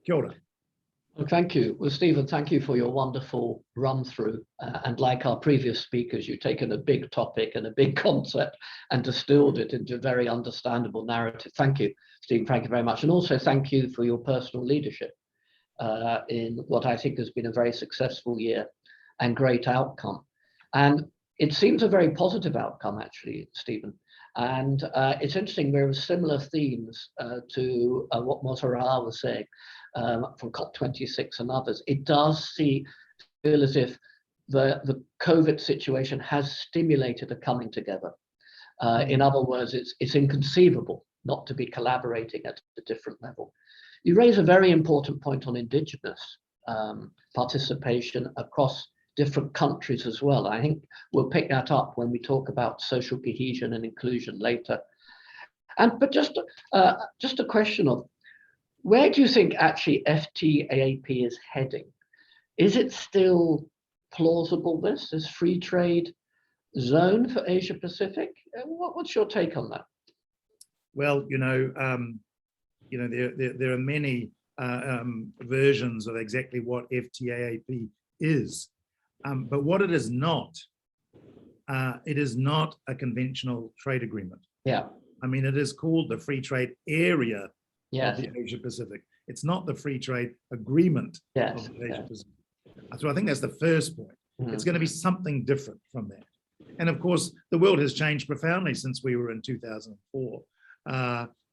Kia ora. Well, thank you. Well, Stephen, thank you for your wonderful run through. And like our previous speakers, you've taken a big topic and a big concept and distilled it into a very understandable narrative. Thank you, Stephen. Thank you very much. And also thank you for your personal leadership in what I think has been a very successful year and great outcome. And it seems a very positive outcome, actually, Stephen. And it's interesting, there are similar themes to what Mozaharul was saying from COP26 and others. It does feel as if the COVID situation has stimulated a coming together. In other words, it's inconceivable not to be collaborating at a different level. You raise a very important point on Indigenous participation across different countries as well. I think we'll pick that up when we talk about social cohesion and inclusion later. But just a question of, where do you think actually FTAAP is heading? Is it still plausible, this free trade zone for Asia Pacific? What's your take on that? Well, there are many versions of exactly what FTAAP is. But what it is not a conventional trade agreement. Yeah. I mean, it is called the Free Trade Area Yes. of the Asia Pacific. It's not the Free Trade Agreement Yes. of the Asia Pacific. So I think that's the first point. It's going to be something different from that. And of course, the world has changed profoundly since we were in 2004,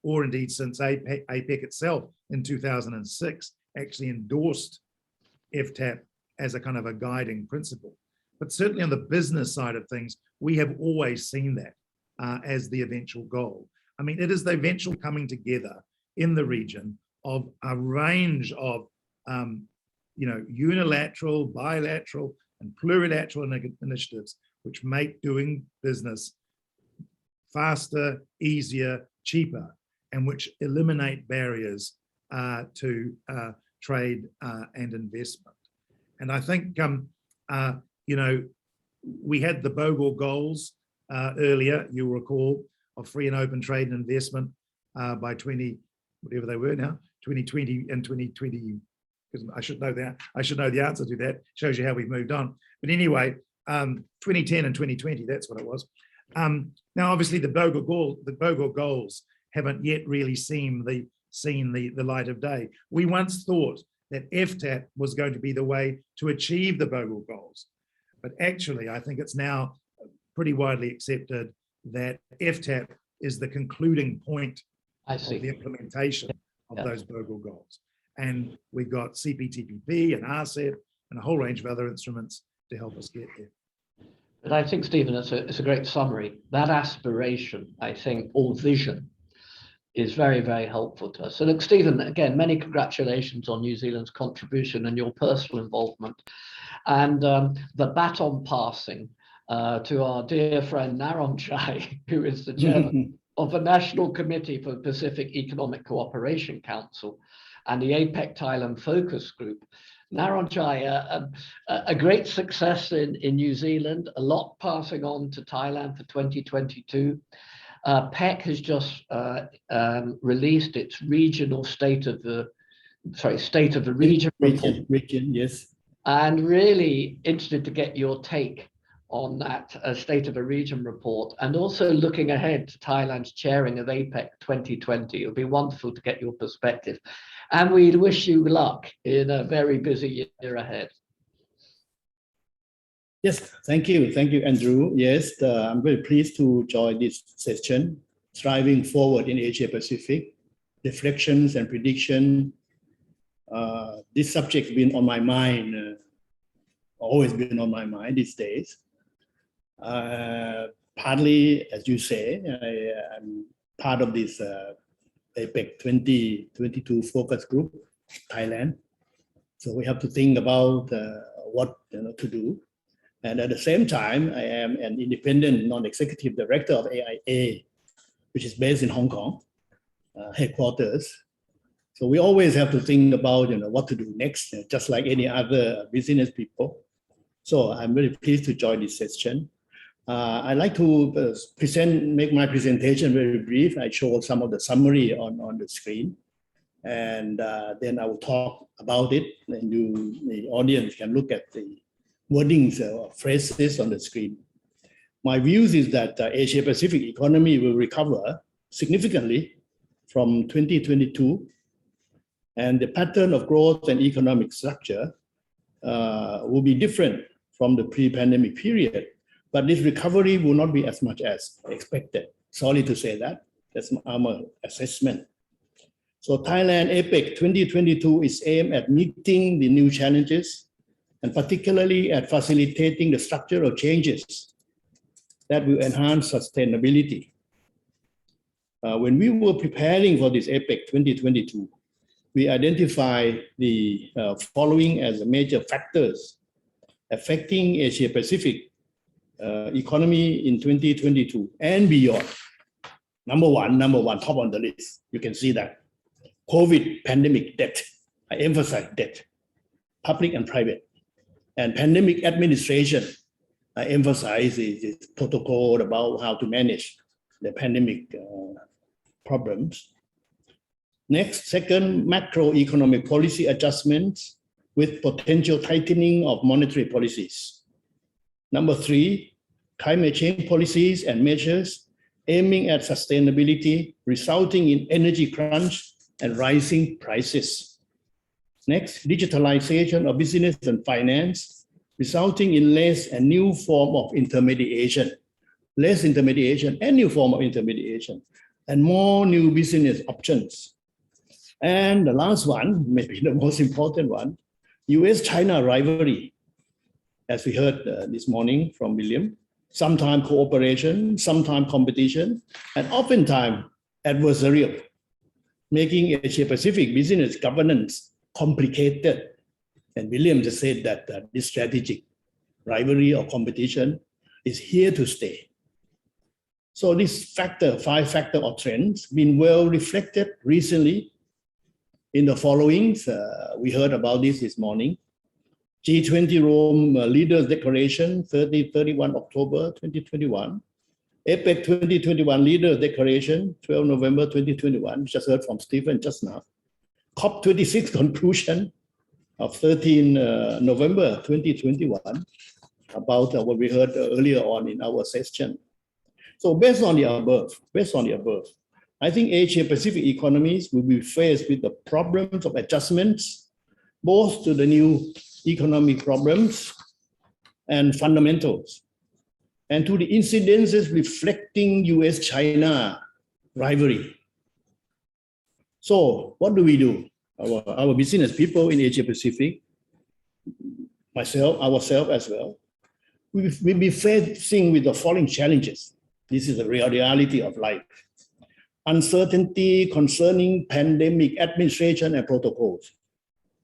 or indeed since APEC itself in 2006 actually endorsed FTAP as a kind of a guiding principle. But certainly on the business side of things, we have always seen that as the eventual goal. I mean, it is the eventual coming together in the region of a range of unilateral, bilateral, and plurilateral initiatives which make doing business faster, easier, cheaper, and which eliminate barriers to trade and investment. And I think, we had the Bogor goals earlier, you'll recall, of free and open trade and investment by 2020 and 2020, because I should know that. I should know the answer to that. Shows you how we've moved on. But anyway, 2010 and 2020, that's what it was. Now, obviously, the Bogor goals haven't yet really seen the light of day. We once thought that FTAP was going to be the way to achieve the Bogor goals. But actually, I think it's now pretty widely accepted that FTAP is the concluding point of the implementation of those Bogor goals. And we've got CPTPP and RCEP and a whole range of other instruments to help us get there. But I think, Stephen, it's a great summary. That aspiration, I think, or vision, is very, very helpful to us. So look, Stephen, again, many congratulations on New Zealand's contribution and your personal involvement. And the baton passing to our dear friend Narongchai, who is the chairman of the National Committee for the Pacific Economic Cooperation Council and the APEC Thailand Focus Group. Narongchai, a great success in New Zealand, a lot passing on to Thailand for 2022. PEC has just released its regional state of the region report. Region, yes. And really interested to get your take on that State of the Region report, and also looking ahead to Thailand's chairing of APEC 2020. It would be wonderful to get your perspective. And we wish you luck in a very busy year ahead. Yes, thank you, Andrew. Yes, I'm very pleased to join this session, Striving Forward in Asia Pacific, Reflections and Prediction. This subject's been on my mind, always been on my mind these days. Partly, as you say, I'm part of this APEC 2022 focus group, Thailand. So we have to think about what to do. And at the same time, I am an independent non-executive director of AIA, which is based in Hong Kong, headquarters. So we always have to think about what to do next, just like any other business people. So I'm very pleased to join this session. I'd like to make my presentation very brief. I show some of the summary on the screen, and then I will talk about it, and the audience can look at the wordings or phrases on the screen. My views is that Asia Pacific economy will recover significantly from 2022, and the pattern of growth and economic structure will be different from the pre-pandemic period. But this recovery will not be as much as expected. Sorry to say that. That's our assessment. So Thailand APEC 2022 is aimed at meeting the new challenges, and particularly at facilitating the structural changes that will enhance sustainability. When we were preparing for this APEC 2022, we identified the following as the major factors affecting Asia Pacific economy in 2022 and beyond. Number one, top on the list. You can see that COVID pandemic debt. I emphasize debt, public and private, and pandemic administration. I emphasize the protocol about how to manage the pandemic problems. Next, second, macroeconomic policy adjustments with potential tightening of monetary policies. Number three, climate change policies and measures aiming at sustainability, resulting in energy crunch and rising prices. Next, digitalization of business and finance, resulting in less and new form of intermediation, less intermediation and new form of intermediation, and more new business options. And the last one, maybe the most important one, US-China rivalry. As we heard this morning from William, sometimes cooperation, sometimes competition, and oftentimes adversarial, making Asia-Pacific business governance complicated. And William just said that this strategic rivalry or competition is here to stay. So this five factor or trends, been well reflected recently in the followings. We heard about this morning. G20 Rome Leaders Declaration, 30-31 October 2021. APEC 2021 Leaders Declaration, 12 November 2021, just heard from Stephen just now. COP26 conclusion of 13 November 2021, about what we heard earlier on in our session. So based on the above, I think Asia Pacific economies will be faced with the problems of adjustments, both to the new economic problems and fundamentals, and to the incidences reflecting US-China rivalry. So what do we do? Our business people in Asia Pacific, ourselves as well, we'll be facing with the following challenges. This is the reality of life. Uncertainty concerning pandemic administration and protocols.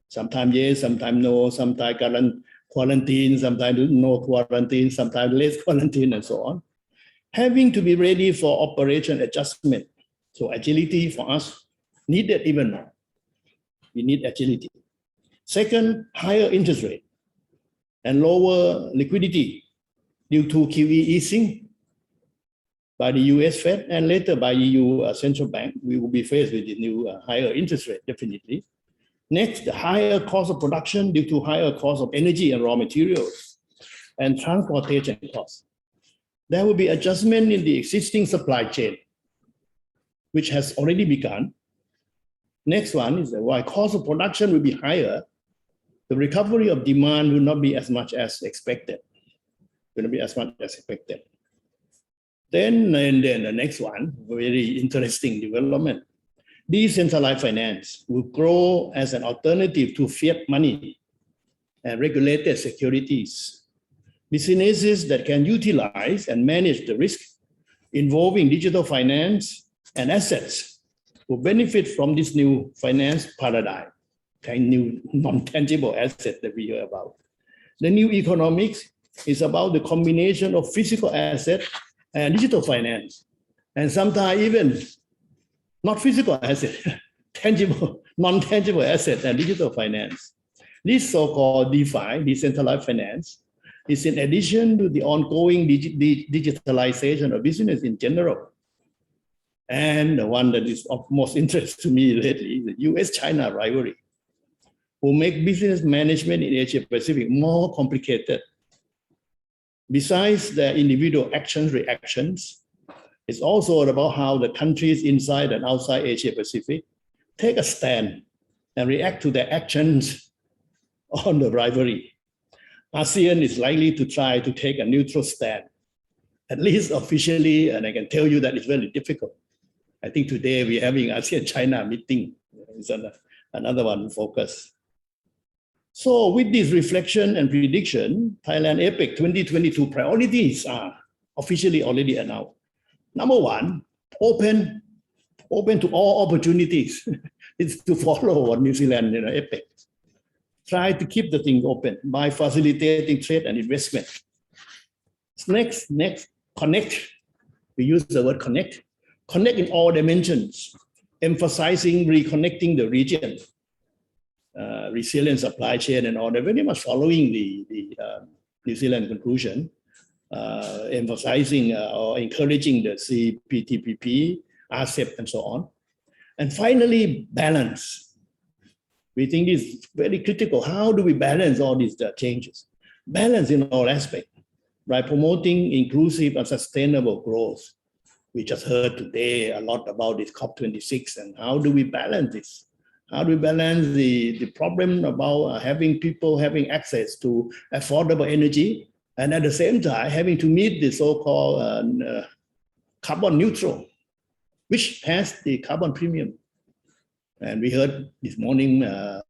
Sometimes yes, sometimes no, sometimes quarantine, sometimes no quarantine, sometimes less quarantine, and so on. Having to be ready for operation adjustment. So agility for us needed even more. We need agility. Second, higher interest rate and lower liquidity due to QE easing by the US Fed and later by EU Central Bank. We will be faced with the new higher interest rate, definitely. Next, the higher cost of production due to higher cost of energy and raw materials. and transportation costs. There will be adjustment in the existing supply chain, which has already begun. Next one is that while cost of production will be higher, the recovery of demand will not be as much as expected. Then the next one, very interesting development. Decentralized finance will grow as an alternative to fiat money and regulated securities. Businesses that can utilize and manage the risk involving digital finance and assets will benefit from this new finance paradigm, kind of new non-tangible asset that we hear about. The new economics is about the combination of physical asset and digital finance, and sometimes even not physical asset, tangible, non-tangible asset and digital finance. This so-called DeFi, decentralized finance, is in addition to the ongoing digitalization of business in general. And the one that is of most interest to me lately is the US-China rivalry, will make business management in Asia Pacific more complicated. Besides their individual reactions, it's also about how the countries inside and outside Asia Pacific take a stand and react to their actions on the rivalry. ASEAN is likely to try to take a neutral stand, at least officially, and I can tell you that it's very difficult. I think today we're having ASEAN-China meeting. It's another one focus. So with this reflection and prediction, Thailand APEC 2022 priorities are officially already announced. Number one, open to all opportunities. It's to follow what New Zealand, APEC. Try to keep the thing open by facilitating trade and investment. Next, connect. We use the word connect. Connect in all dimensions, emphasizing reconnecting the region, resilient supply chain and all that, very much following the New Zealand conclusion, emphasizing or encouraging the CPTPP, RCEP, and so on. And finally, balance. We think this is very critical. How do we balance all these changes? Balance in all aspects by promoting inclusive and sustainable growth. We just heard today a lot about this COP26 and how do we balance this? How do we balance the problem about having people having access to affordable energy and at the same time having to meet the so-called carbon neutral, which has the carbon premium. And we heard this morning,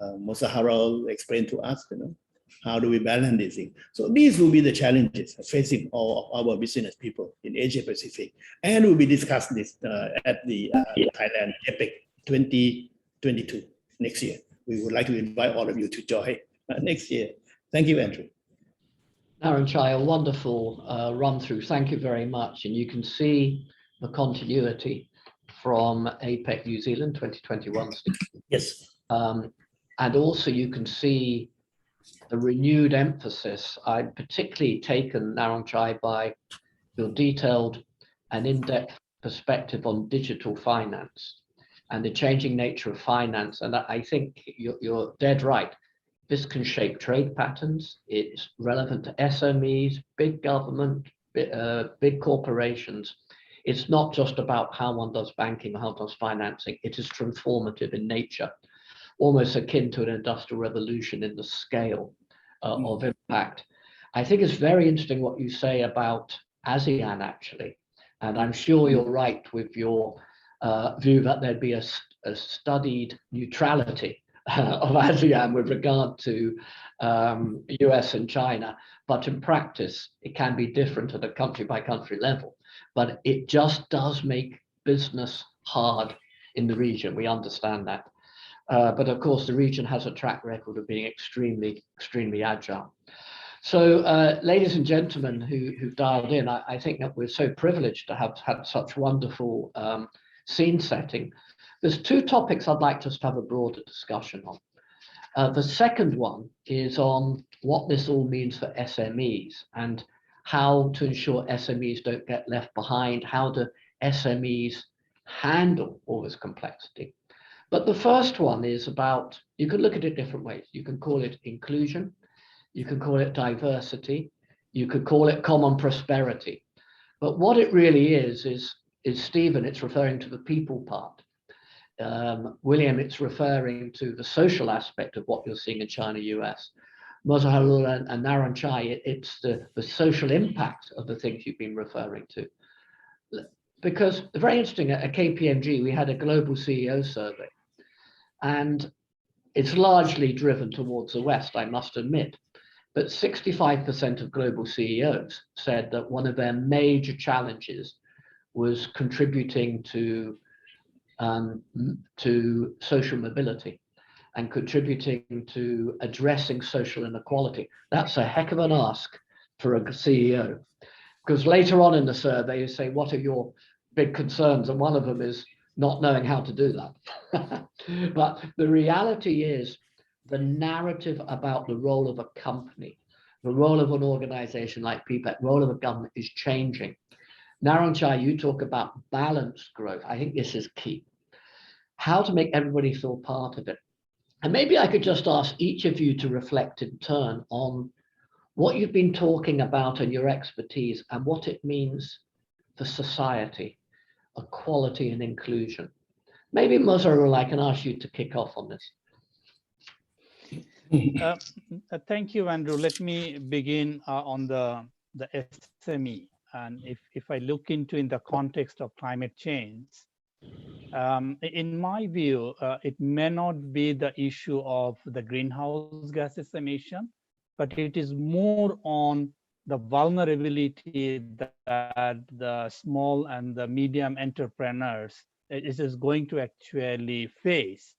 Mozaharul explained to us, how do we balance this thing? So these will be the challenges facing all of our business people in Asia Pacific. And we'll be discussing this at the Thailand APEC 2022 next year. We would like to invite all of you to join next year. Thank you, Andrew. Narongchai, a wonderful run through. Thank you very much. And you can see the continuity from APEC New Zealand 2021. Yes. And also you can see the renewed emphasis. I'm particularly taken, Narongchai, by your detailed and in-depth perspective on digital finance and the changing nature of finance. And I think you're dead right. This can shape trade patterns. It's relevant to SMEs, big government, big corporations. It's not just about how one does banking, how one does financing. It is transformative in nature, almost akin to an industrial revolution in the scale of impact. I think it's very interesting what you say about ASEAN, actually. And I'm sure you're right with your view that there'd be a studied neutrality of ASEAN with regard to US and China. But in practice, it can be different at a country by country level. But it just does make business hard in the region. We understand that. But of course, the region has a track record of being extremely, extremely agile. So ladies and gentlemen who've dialed in, I think that we're so privileged to have had such wonderful scene setting. There's two topics I'd like us to have a broader discussion on. The second one is on what this all means for SMEs and how to ensure SMEs don't get left behind, how do SMEs handle all this complexity. But the first one is about, you can look at it different ways. You can call it inclusion, you can call it diversity, You could call it common prosperity. But what it really is Stephen, it's referring to the people part. William, it's referring to the social aspect of what you're seeing in China, US. Mozahurul and Narongchai, it's the social impact of the things you've been referring to. Because very interesting, at KPMG, we had a global CEO survey, and it's largely driven towards the West, I must admit. But 65% of global CEOs said that one of their major challenges was contributing to social mobility and contributing to addressing social inequality. That's a heck of an ask for a CEO, because later on in the survey you say, what are your big concerns? And one of them is not knowing how to do that. But the reality is the narrative about the role of a company, the role of an organization like PECC, role of a government is changing. Narongchai, you talk about balanced growth. I think this is key. How to make everybody feel part of it. And maybe I could just ask each of you to reflect in turn on what you've been talking about and your expertise and what it means for society, equality and inclusion. Maybe Mozaharul, I can ask you to kick off on this. Thank you, Andrew. Let me begin on the SME. And if I look into in the context of climate change, in my view, it may not be the issue of the greenhouse gases emission, but it is more on the vulnerability that the small and the medium entrepreneurs is going to actually face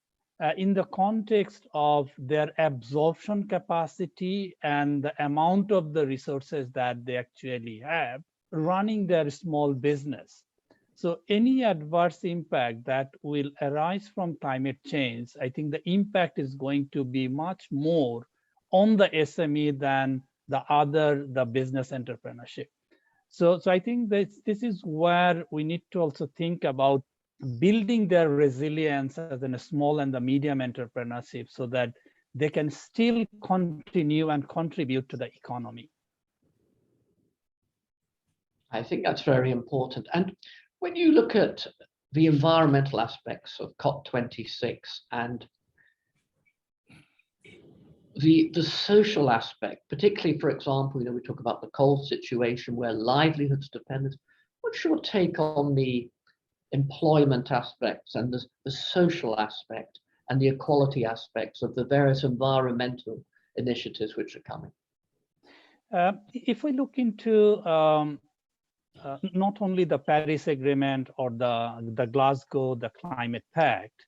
in the context of their absorption capacity and the amount of the resources that they actually have running their small business. So any adverse impact that will arise from climate change, I think the impact is going to be much more on the SME than the business entrepreneurship. So I think this is where we need to also think about building their resilience as in a small and the medium entrepreneurship so that they can still continue and contribute to the economy. I think that's very important. And when you look at the environmental aspects of COP26 and the social aspect, particularly, for example, we talk about the coal situation where livelihoods depend. What's your take on the employment aspects and the social aspect and the equality aspects of the various environmental initiatives which are coming? If we look into not only the Paris Agreement or the Glasgow, the Climate Pact,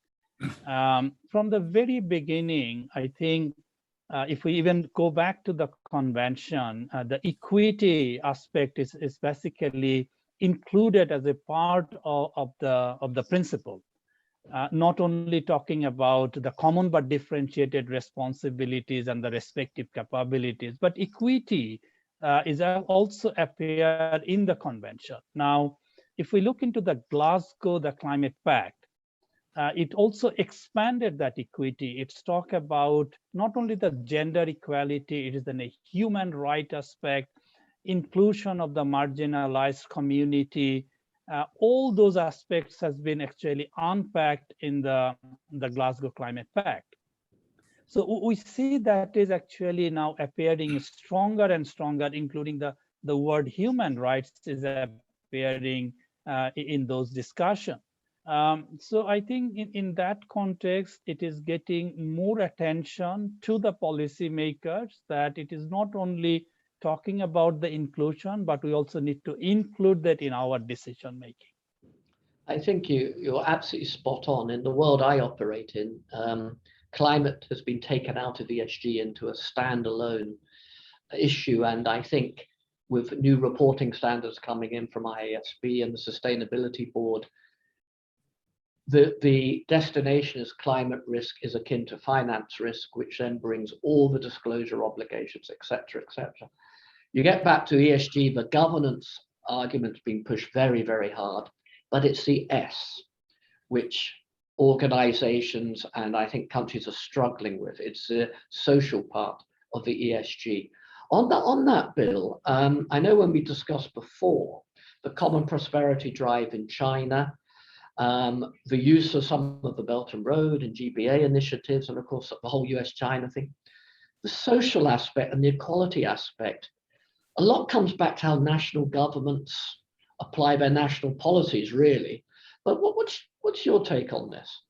from the very beginning, I think if we even go back to the convention, the equity aspect is basically included as a part of the principle. Not only talking about the common but differentiated responsibilities and the respective capabilities, but equity is also appeared in the convention. Now, if we look into the Glasgow, the Climate Pact, it also expanded that equity. It's talk about not only the gender equality, it is a human right aspect, inclusion of the marginalized community. All those aspects has been actually unpacked in the Glasgow Climate Pact. So we see that is actually now appearing stronger and stronger, including the word human rights is appearing in those discussions. So I think in that context, it is getting more attention to the policymakers that it is not only talking about the inclusion, but we also need to include that in our decision making. I think you're absolutely spot on. In the world I operate in, climate has been taken out of ESG into a standalone issue. And I think with new reporting standards coming in from IASB and the Sustainability Board, the destination is climate risk is akin to finance risk, which then brings all the disclosure obligations, et cetera, et cetera. You get back to ESG, the governance argument's being pushed very, very hard, but it's the S, which organizations and I think countries are struggling with. It's the social part of the ESG. On that, Bill, I know when we discussed before the common prosperity drive in China, the use of some of the Belt and Road and GBA initiatives, and of course the whole US-China thing, the social aspect and the equality aspect, a lot comes back to how national governments apply their national policies, really. But what's your take on this?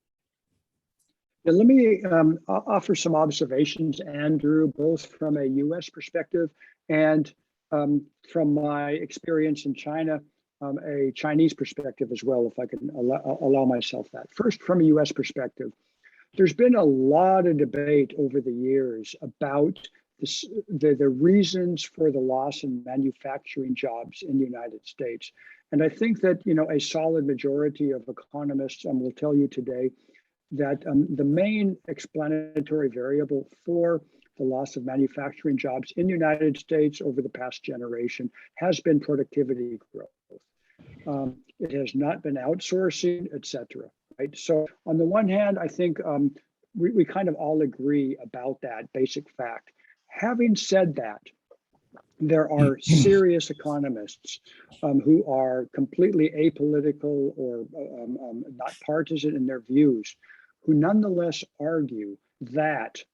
Yeah, let me offer some observations, Andrew, both from a US perspective and from my experience in China, a Chinese perspective as well, if I can allow myself that. First, from a US perspective, there's been a lot of debate over the years about the reasons for the loss in manufacturing jobs in the United States. And I think that, a solid majority of economists will tell you today that the main explanatory variable for the loss of manufacturing jobs in the United States over the past generation has been productivity growth. It has not been outsourcing, et cetera, right? So on the one hand, I think we kind of all agree about that basic fact. Having said that, there are serious economists who are completely apolitical or not partisan in their views, who nonetheless argue that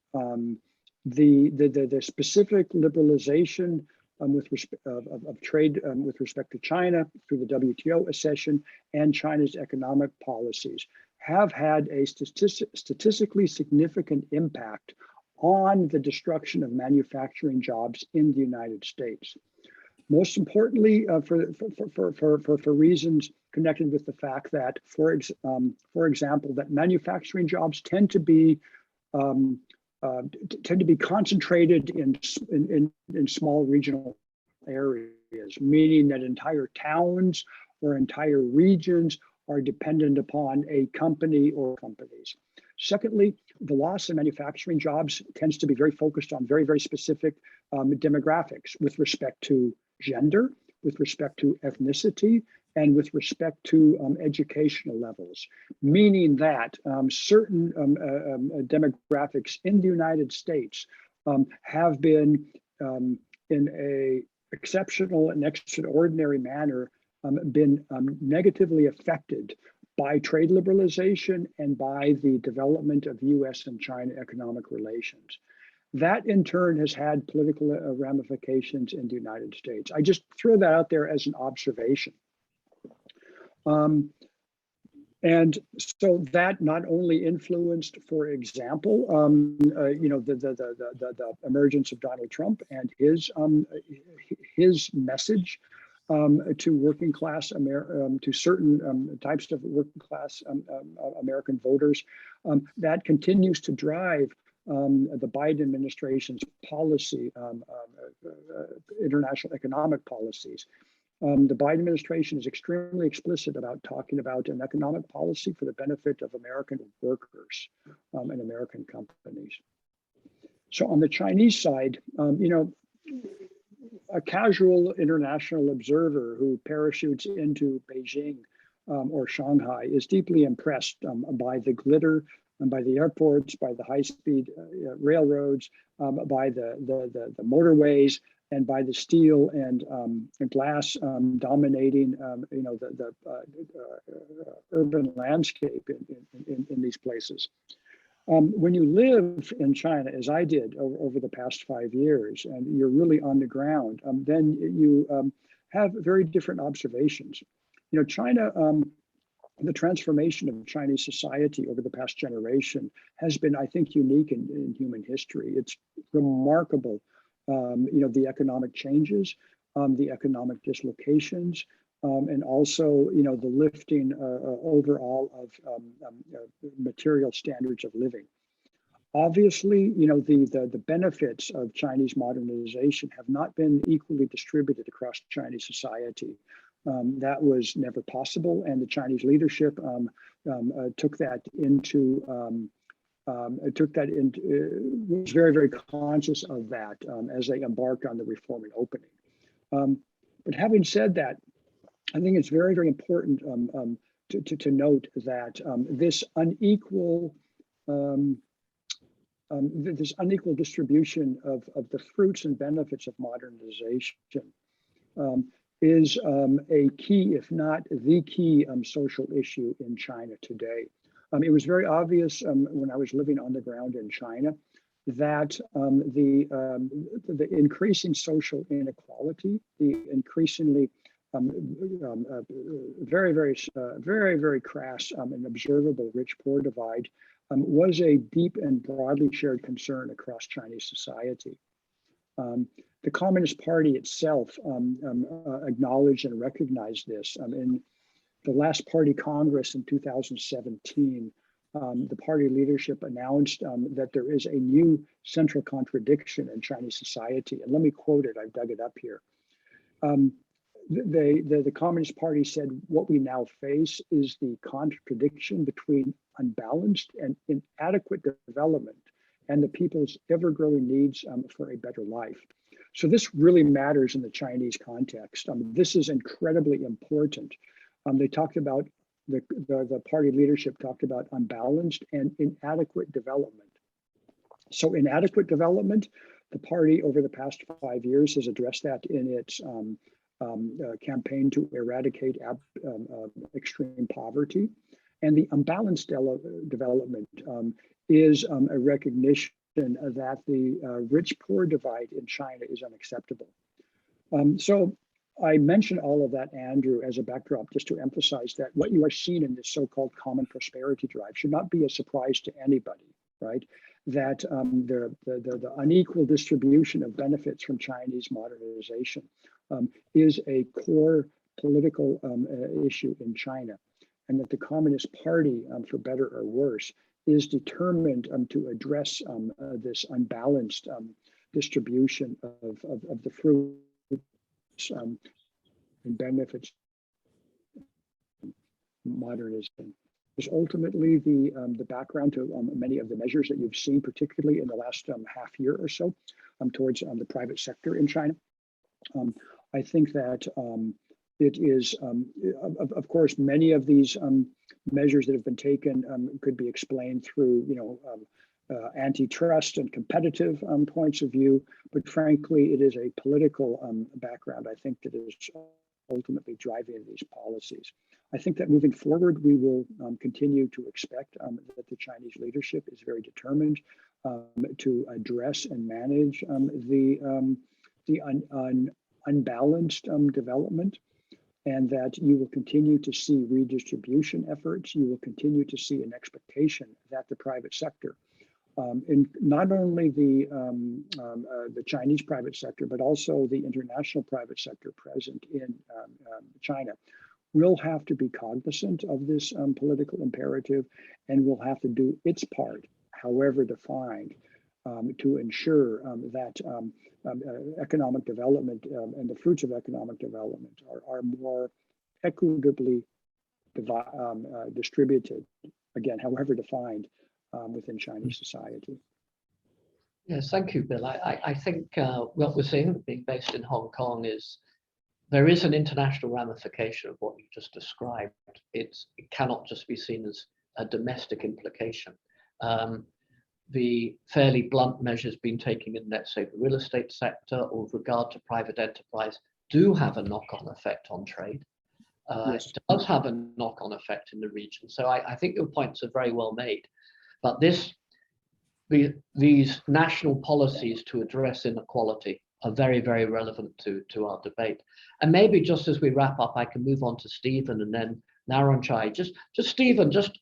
the specific liberalization with respect of trade with respect to China through the WTO accession and China's economic policies have had a statistically significant impact on the destruction of manufacturing jobs in the United States. Most importantly, for reasons connected with the fact that, for example, that manufacturing jobs tend to be concentrated in small regional areas, meaning that entire towns or entire regions are dependent upon a company or companies. Secondly, the loss of manufacturing jobs tends to be very focused on very, very specific demographics with respect to gender, with respect to ethnicity, and with respect to educational levels, meaning that certain demographics in the United States have been in a exceptional and extraordinary manner been negatively affected by trade liberalization and by the development of US and China economic relations. That in turn has had political ramifications in the United States. I just throw that out there as an observation. And so that not only influenced, for example, the emergence of Donald Trump and his message to working class to certain types of working class American voters, that continues to drive the Biden administration's policy, international economic policies. The Biden administration is extremely explicit about talking about an economic policy for the benefit of American workers and American companies. So on the Chinese side, a casual international observer who parachutes into Beijing or Shanghai is deeply impressed by the glitter and by the airports, by the high-speed railroads, by the motorways, and by the steel and glass dominating, the urban landscape in these places. When you live in China, as I did over the past 5 years, and you're really on the ground, then you have very different observations. China, the transformation of Chinese society over the past generation has been, I think, unique in human history. It's remarkable. The economic changes, the economic dislocations, and also, the lifting overall of material standards of living. Obviously, the benefits of Chinese modernization have not been equally distributed across Chinese society. That was never possible, and the Chinese leadership took that into was very, very conscious of that as they embarked on the reform and opening. But having said that, I think it's very, very important to note that this unequal this unequal distribution of the fruits and benefits of modernization is a key, if not the key, social issue in China today. It was very obvious when I was living on the ground in China that the increasing social inequality, the increasingly very crass and observable rich-poor divide was a deep and broadly shared concern across Chinese society. The Communist Party itself acknowledged and recognized this. In the last party Congress in 2017, the party leadership announced that there is a new central contradiction in Chinese society. And let me quote it, I've dug it up here. The Communist Party said, what we now face is the contradiction between unbalanced and inadequate development and the people's ever-growing needs for a better life. So this really matters in the Chinese context. This is incredibly important. They talked about, the party leadership talked about unbalanced and inadequate development. So inadequate development, the party over the past 5 years has addressed that in its campaign to eradicate extreme poverty. And the unbalanced development is a recognition that the rich-poor divide in China is unacceptable. So I mentioned all of that, Andrew, as a backdrop, just to emphasize that what you are seeing in this so-called common prosperity drive should not be a surprise to anybody, right? That the unequal distribution of benefits from Chinese modernization is a core political issue in China, and that the Communist Party, for better or worse, is determined to address this unbalanced distribution of the fruits and benefits modernism. Is ultimately the background to many of the measures that you've seen, particularly in the last half year or so, towards the private sector in China. I think that it is, of course, many of these measures that have been taken could be explained through, antitrust and competitive points of view, but frankly, it is a political background, I think, that is ultimately driving these policies. I think that moving forward, we will continue to expect that the Chinese leadership is very determined to address and manage the unbalanced development, and that you will continue to see redistribution efforts. You will continue to see an expectation that the private sector, in not only the Chinese private sector, but also the international private sector present in China, will have to be cognizant of this political imperative, and will have to do its part, however defined, to ensure that economic development and the fruits of economic development are more equitably distributed, again, however defined, within Chinese society. Yes, thank you, Bill. I think what we're seeing, being based in Hong Kong, is there is an international ramification of what you just described. It cannot just be seen as a domestic implication. The fairly blunt measures being taken in, let's say, the real estate sector or with regard to private enterprise do have a knock-on effect on trade. Yes. It does have a knock-on effect in the region. So I think your points are very well made. But these national policies to address inequality are very, very relevant to our debate. And maybe just as we wrap up, I can move on to Stephen and then Narongchai. Just Stephen, just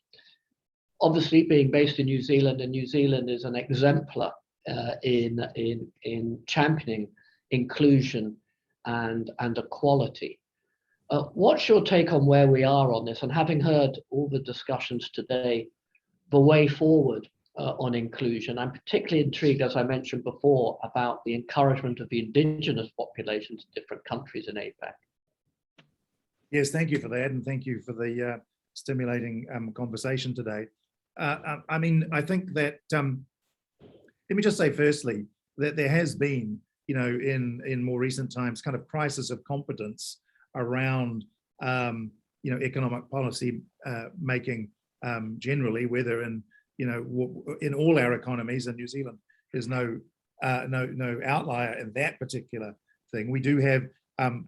obviously being based in New Zealand, and New Zealand is an exemplar in championing inclusion and equality. What's your take on where we are on this? And having heard all the discussions today, the way forward on inclusion, I'm particularly intrigued, as I mentioned before, about the encouragement of the indigenous populations in different countries in APEC. Yes, thank you for that, and thank you for the stimulating conversation today. I mean, I think that, let me just say firstly, that there has been, in more recent times, kind of crisis of competence around, economic policy making generally, whether in, in all our economies, and New Zealand is no outlier in that particular thing. We do have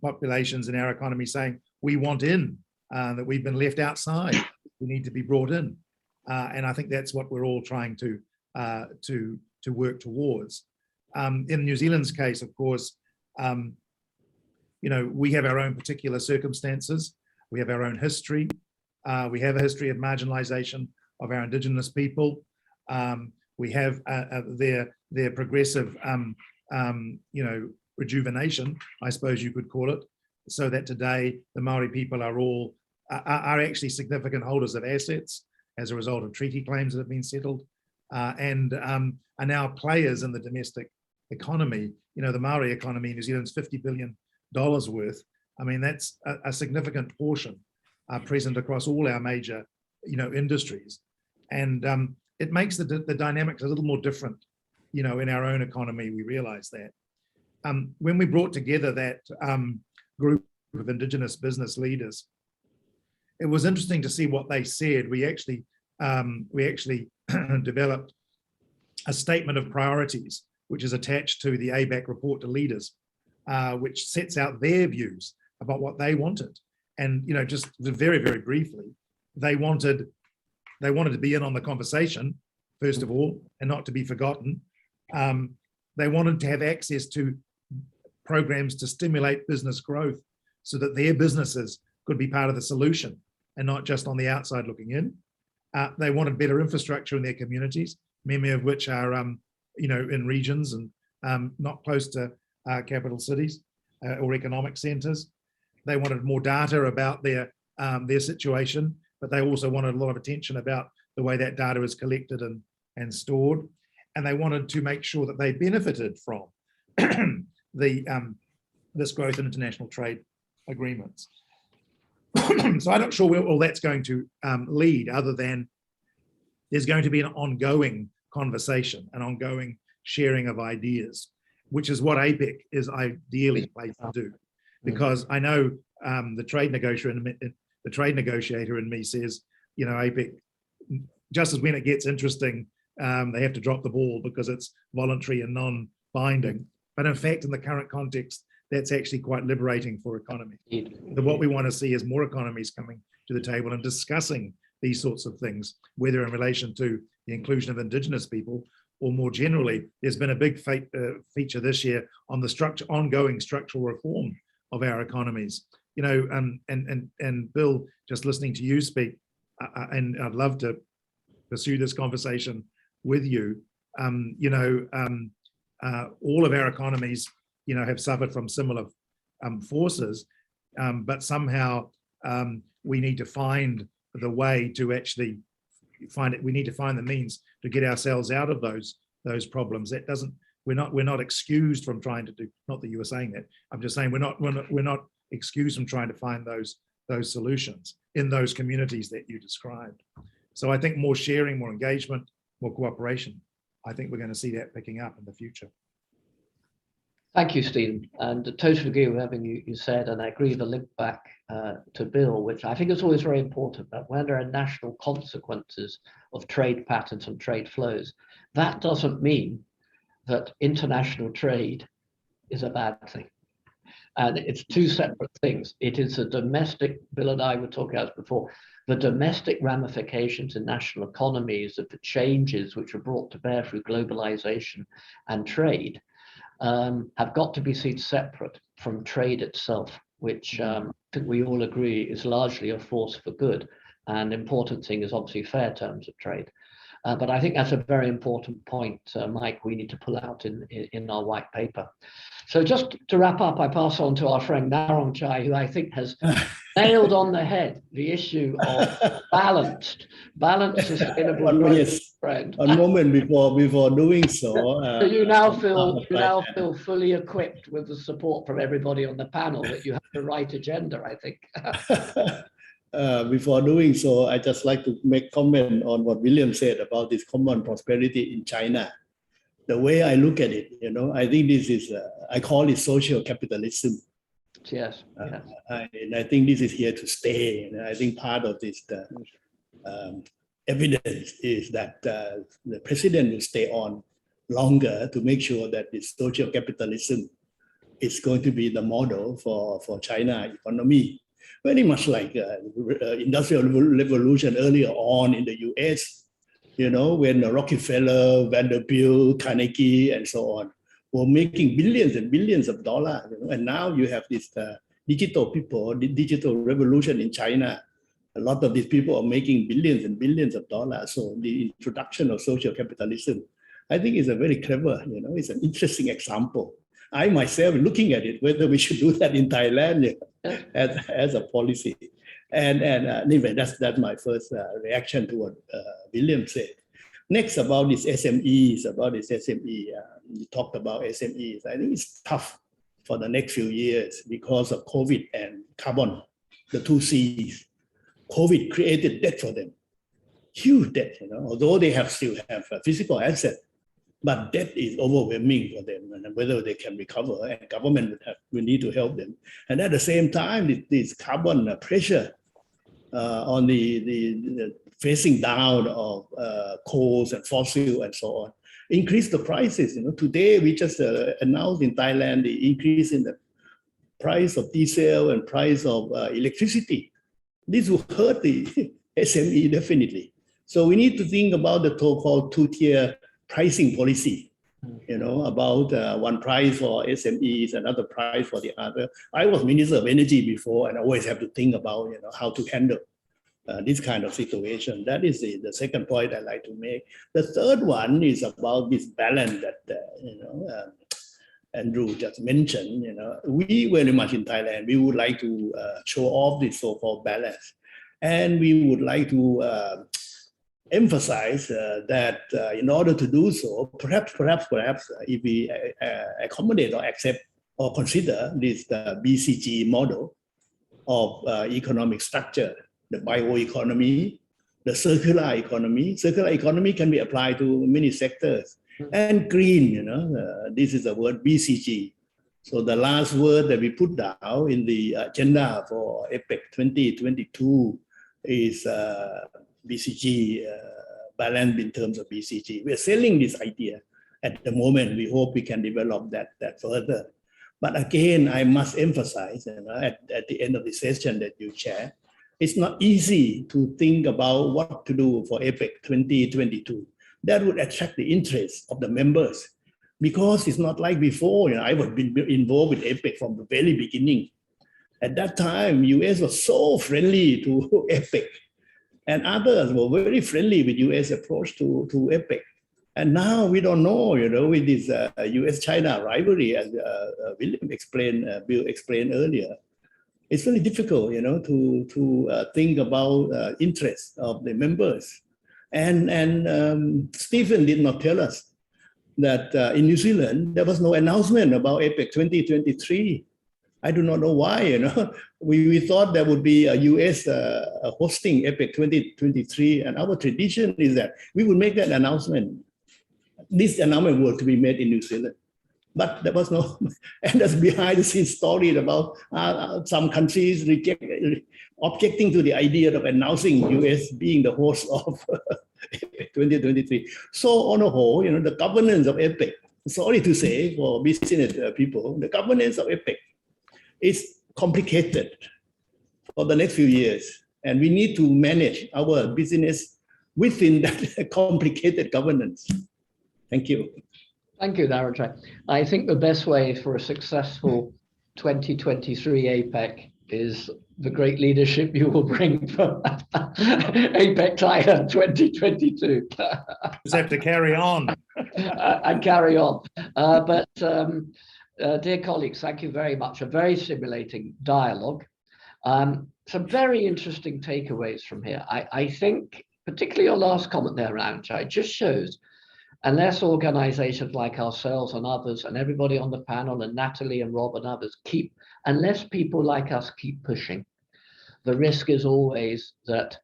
populations in our economy saying we want in, that we've been left outside. We need to be brought in, and I think that's what we're all trying to work towards. In New Zealand's case, of course, we have our own particular circumstances. We have our own history. We have a history of marginalisation of our Indigenous people. We have their progressive, rejuvenation, I suppose you could call it, so that today the Maori people are actually significant holders of assets as a result of treaty claims that have been settled, and are now players in the domestic economy. The Maori economy in New Zealand's $50 billion worth. I mean, that's a significant portion present across all our major, industries, and it makes the dynamics a little more different, in our own economy. We realise that. When we brought together that group of Indigenous business leaders, it was interesting to see what they said. We actually developed a statement of priorities, which is attached to the APEC report to leaders, which sets out their views about what they wanted. And just very, very briefly, they wanted to be in on the conversation, first of all, and not to be forgotten. They wanted to have access to programs to stimulate business growth so that their businesses could be part of the solution and not just on the outside looking in. They wanted better infrastructure in their communities, many of which are in regions and not close to capital cities or economic centres. They wanted more data about their situation, but they also wanted a lot of attention about the way that data is collected and stored. And they wanted to make sure that they benefited from this growth in international trade agreements. So I'm not sure where all that's going to lead, other than there's going to be an ongoing conversation, an ongoing sharing of ideas, which is what APEC is ideally placed to do. Because I know the trade negotiator in me says, APEC, just as when it gets interesting, they have to drop the ball because it's voluntary and non-binding. But in fact, in the current context, that's actually quite liberating for economies. What we want to see is more economies coming to the table and discussing these sorts of things, whether in relation to the inclusion of Indigenous people or more generally. There's been a big feature this year on the ongoing structural reform of our economies. And Bill, just listening to you speak, and I'd love to pursue this conversation with you. All of our economies, have suffered from similar forces, but somehow we need to find the way to actually find it. We need to find the means to get ourselves out of those problems. That doesn't. We're not excused from trying to do. Not that you were saying that. I'm just saying we're not excused from trying to find those solutions in those communities that you described. So I think more sharing, more engagement, more cooperation. I think we're going to see that picking up in the future. Thank you, Stephen, and I totally agree with everything you said, and I agree the link back to Bill, which I think is always very important, that when there are national consequences of trade patterns and trade flows, that doesn't mean that international trade is a bad thing. And it's two separate things. It is the domestic, Bill and I were talking about before, the domestic ramifications in national economies of the changes which are brought to bear through globalization and trade have got to be seen separate from trade itself, which I think we all agree is largely a force for good. And important thing is obviously fair terms of trade. But I think that's a very important point, Mike, we need to pull out in our white paper. So just to wrap up, I pass on to our friend Narongchai, who I think has nailed on the head the issue of balanced, sustainable growth. Yes. Friend. A moment before doing so. So you now feel fully equipped with the support from everybody on the panel that you have the right agenda, I think. Before doing so, I just like to make comment on what William said about this common prosperity in China. The way I look at it, I think this is, I call it social capitalism. Yes. And I think this is here to stay. And I think part of this, evidence is that the president will stay on longer to make sure that the social capitalism is going to be the model for China economy. Very much like industrial revolution earlier on in the US, you know, when Rockefeller, Vanderbilt, Carnegie, and so on were making billions and billions of dollars. You know? And now you have this digital people, the digital revolution in China. A lot of these people are making billions and billions of dollars. So the introduction of social capitalism, I think, is a very clever, you know, it's an interesting example. I myself looking at it, whether we should do that in Thailand as a policy. And anyway, that's my first reaction to what William said. Next, about this SMEs, you talked about SMEs. I think it's tough for the next few years because of COVID and carbon, the two C's. COVID created debt for them, huge debt, you know, although they still have a physical asset, but debt is overwhelming for them, and whether they can recover, and government will need to help them. And at the same time, this carbon pressure on the facing down of coals and fossil and so on, increase the prices. You know, today we just announced in Thailand the increase in the price of diesel and price of electricity. This will hurt the SME definitely. So we need to think about the so-called two-tier pricing policy, you know, about one price for SMEs, another price for the other. I was Minister of Energy before, and I always have to think about, you know, how to handle this kind of situation. That is the second point I'd like to make. The third one is about this balance that, you know, Andrew just mentioned. You know, we very much in Thailand, we would like to show off this so-called balance. And we would like to emphasize that in order to do so, perhaps if we accommodate or accept or consider this BCG model of economic structure, the bioeconomy, the circular economy can be applied to many sectors, and green, you know, this is the word BCG. So the last word that we put down in the agenda for APEC 2022 is BCG, balance in terms of BCG. We're selling this idea at the moment. We hope we can develop that further. But again, I must emphasize, you know, at the end of the session that you chair, it's not easy to think about what to do for APEC 2022. That would attract the interest of the members, because it's not like before. You know, I was been involved with APEC from the very beginning. At that time, US was so friendly to APEC, and others were very friendly with US approach to APEC. And now we don't know, you know, with this US-China rivalry, as William Bill explained earlier, it's very difficult, you know, to think about interest of the members. And Stephen did not tell us that in New Zealand, there was no announcement about APEC 2023. I do not know why, you know. We thought there would be a US hosting APEC 2023, and our tradition is that we would make that announcement. This announcement was to be made in New Zealand, but there was no, and that's behind the scenes story about some countries objecting to the idea of announcing US being the host of APEC 2023. So on the whole, you know, the governance of APEC, sorry to say for business people, the governance of APEC is complicated for the next few years. And we need to manage our business within that complicated governance. Thank you. Thank you, Narongchai. I think the best way for a successful 2023 APEC is the great leadership you will bring from APEC Thailand 2022. Just have to carry on. And carry on. Dear colleagues, thank you very much. A very stimulating dialogue. Some very interesting takeaways from here. I think, particularly your last comment there, Narongchai, just shows, unless organizations like ourselves and others and everybody on the panel and Natalie and Rob and others unless people like us keep pushing, the risk is always that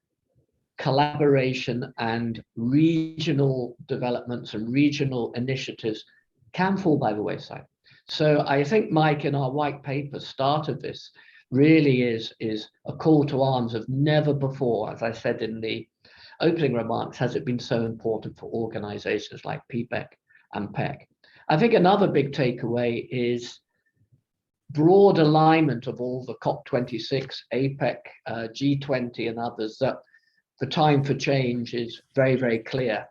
collaboration and regional developments and regional initiatives can fall by the wayside. So I think Mike in our white paper started this really is a call to arms of never before, as I said in the opening remarks, has it been so important for organizations like PBEC and PECC? I think another big takeaway is broad alignment of all the COP26, APEC, G20 and others, that the time for change is very, very clear.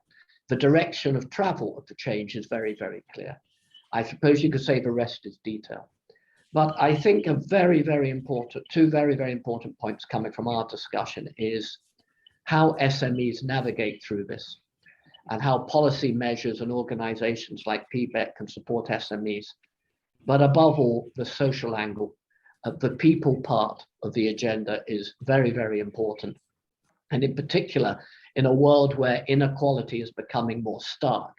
The direction of travel of the change is very, very clear. I suppose you could say the rest is detail. But I think two very, very important points coming from our discussion is how SMEs navigate through this and how policy measures and organizations like PBEC can support SMEs. But above all, the social angle of the people part of the agenda is very, very important. And in particular, in a world where inequality is becoming more stark,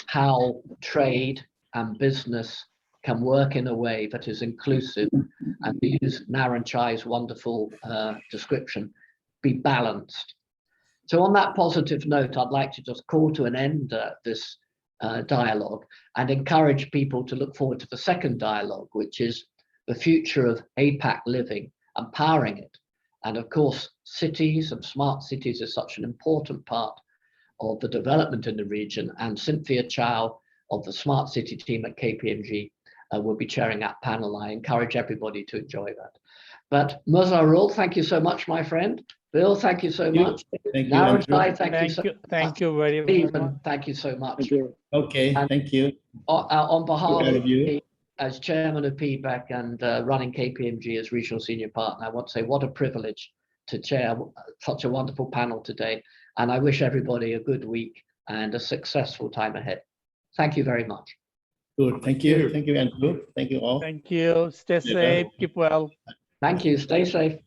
how trade and business can work in a way that is inclusive, and to use Narongchai's wonderful description, be balanced. So on that positive note, I'd like to just call to an end this dialogue and encourage people to look forward to the second dialogue, which is the future of APAC living, empowering it. And of course, cities and smart cities is such an important part of the development in the region. And Cynthia Chow of the Smart City team at KPMG will be chairing that panel. I encourage everybody to enjoy that. But Mozaharul, thank you so much, my friend. Bill, thank you so much. Thank you. Narongchai, Thank you very much. Stephen, thank you so much. Thank you. Okay, And thank you. On behalf all of of you. me, as chairman of PBEC and running KPMG as regional senior partner, I want to say what a privilege to chair such a wonderful panel today. And I wish everybody a good week and a successful time ahead. Thank you very much. Good. Thank you. Thank you, Andrew. Thank you all. Thank you. Stay safe. Keep well. Thank you. Stay safe.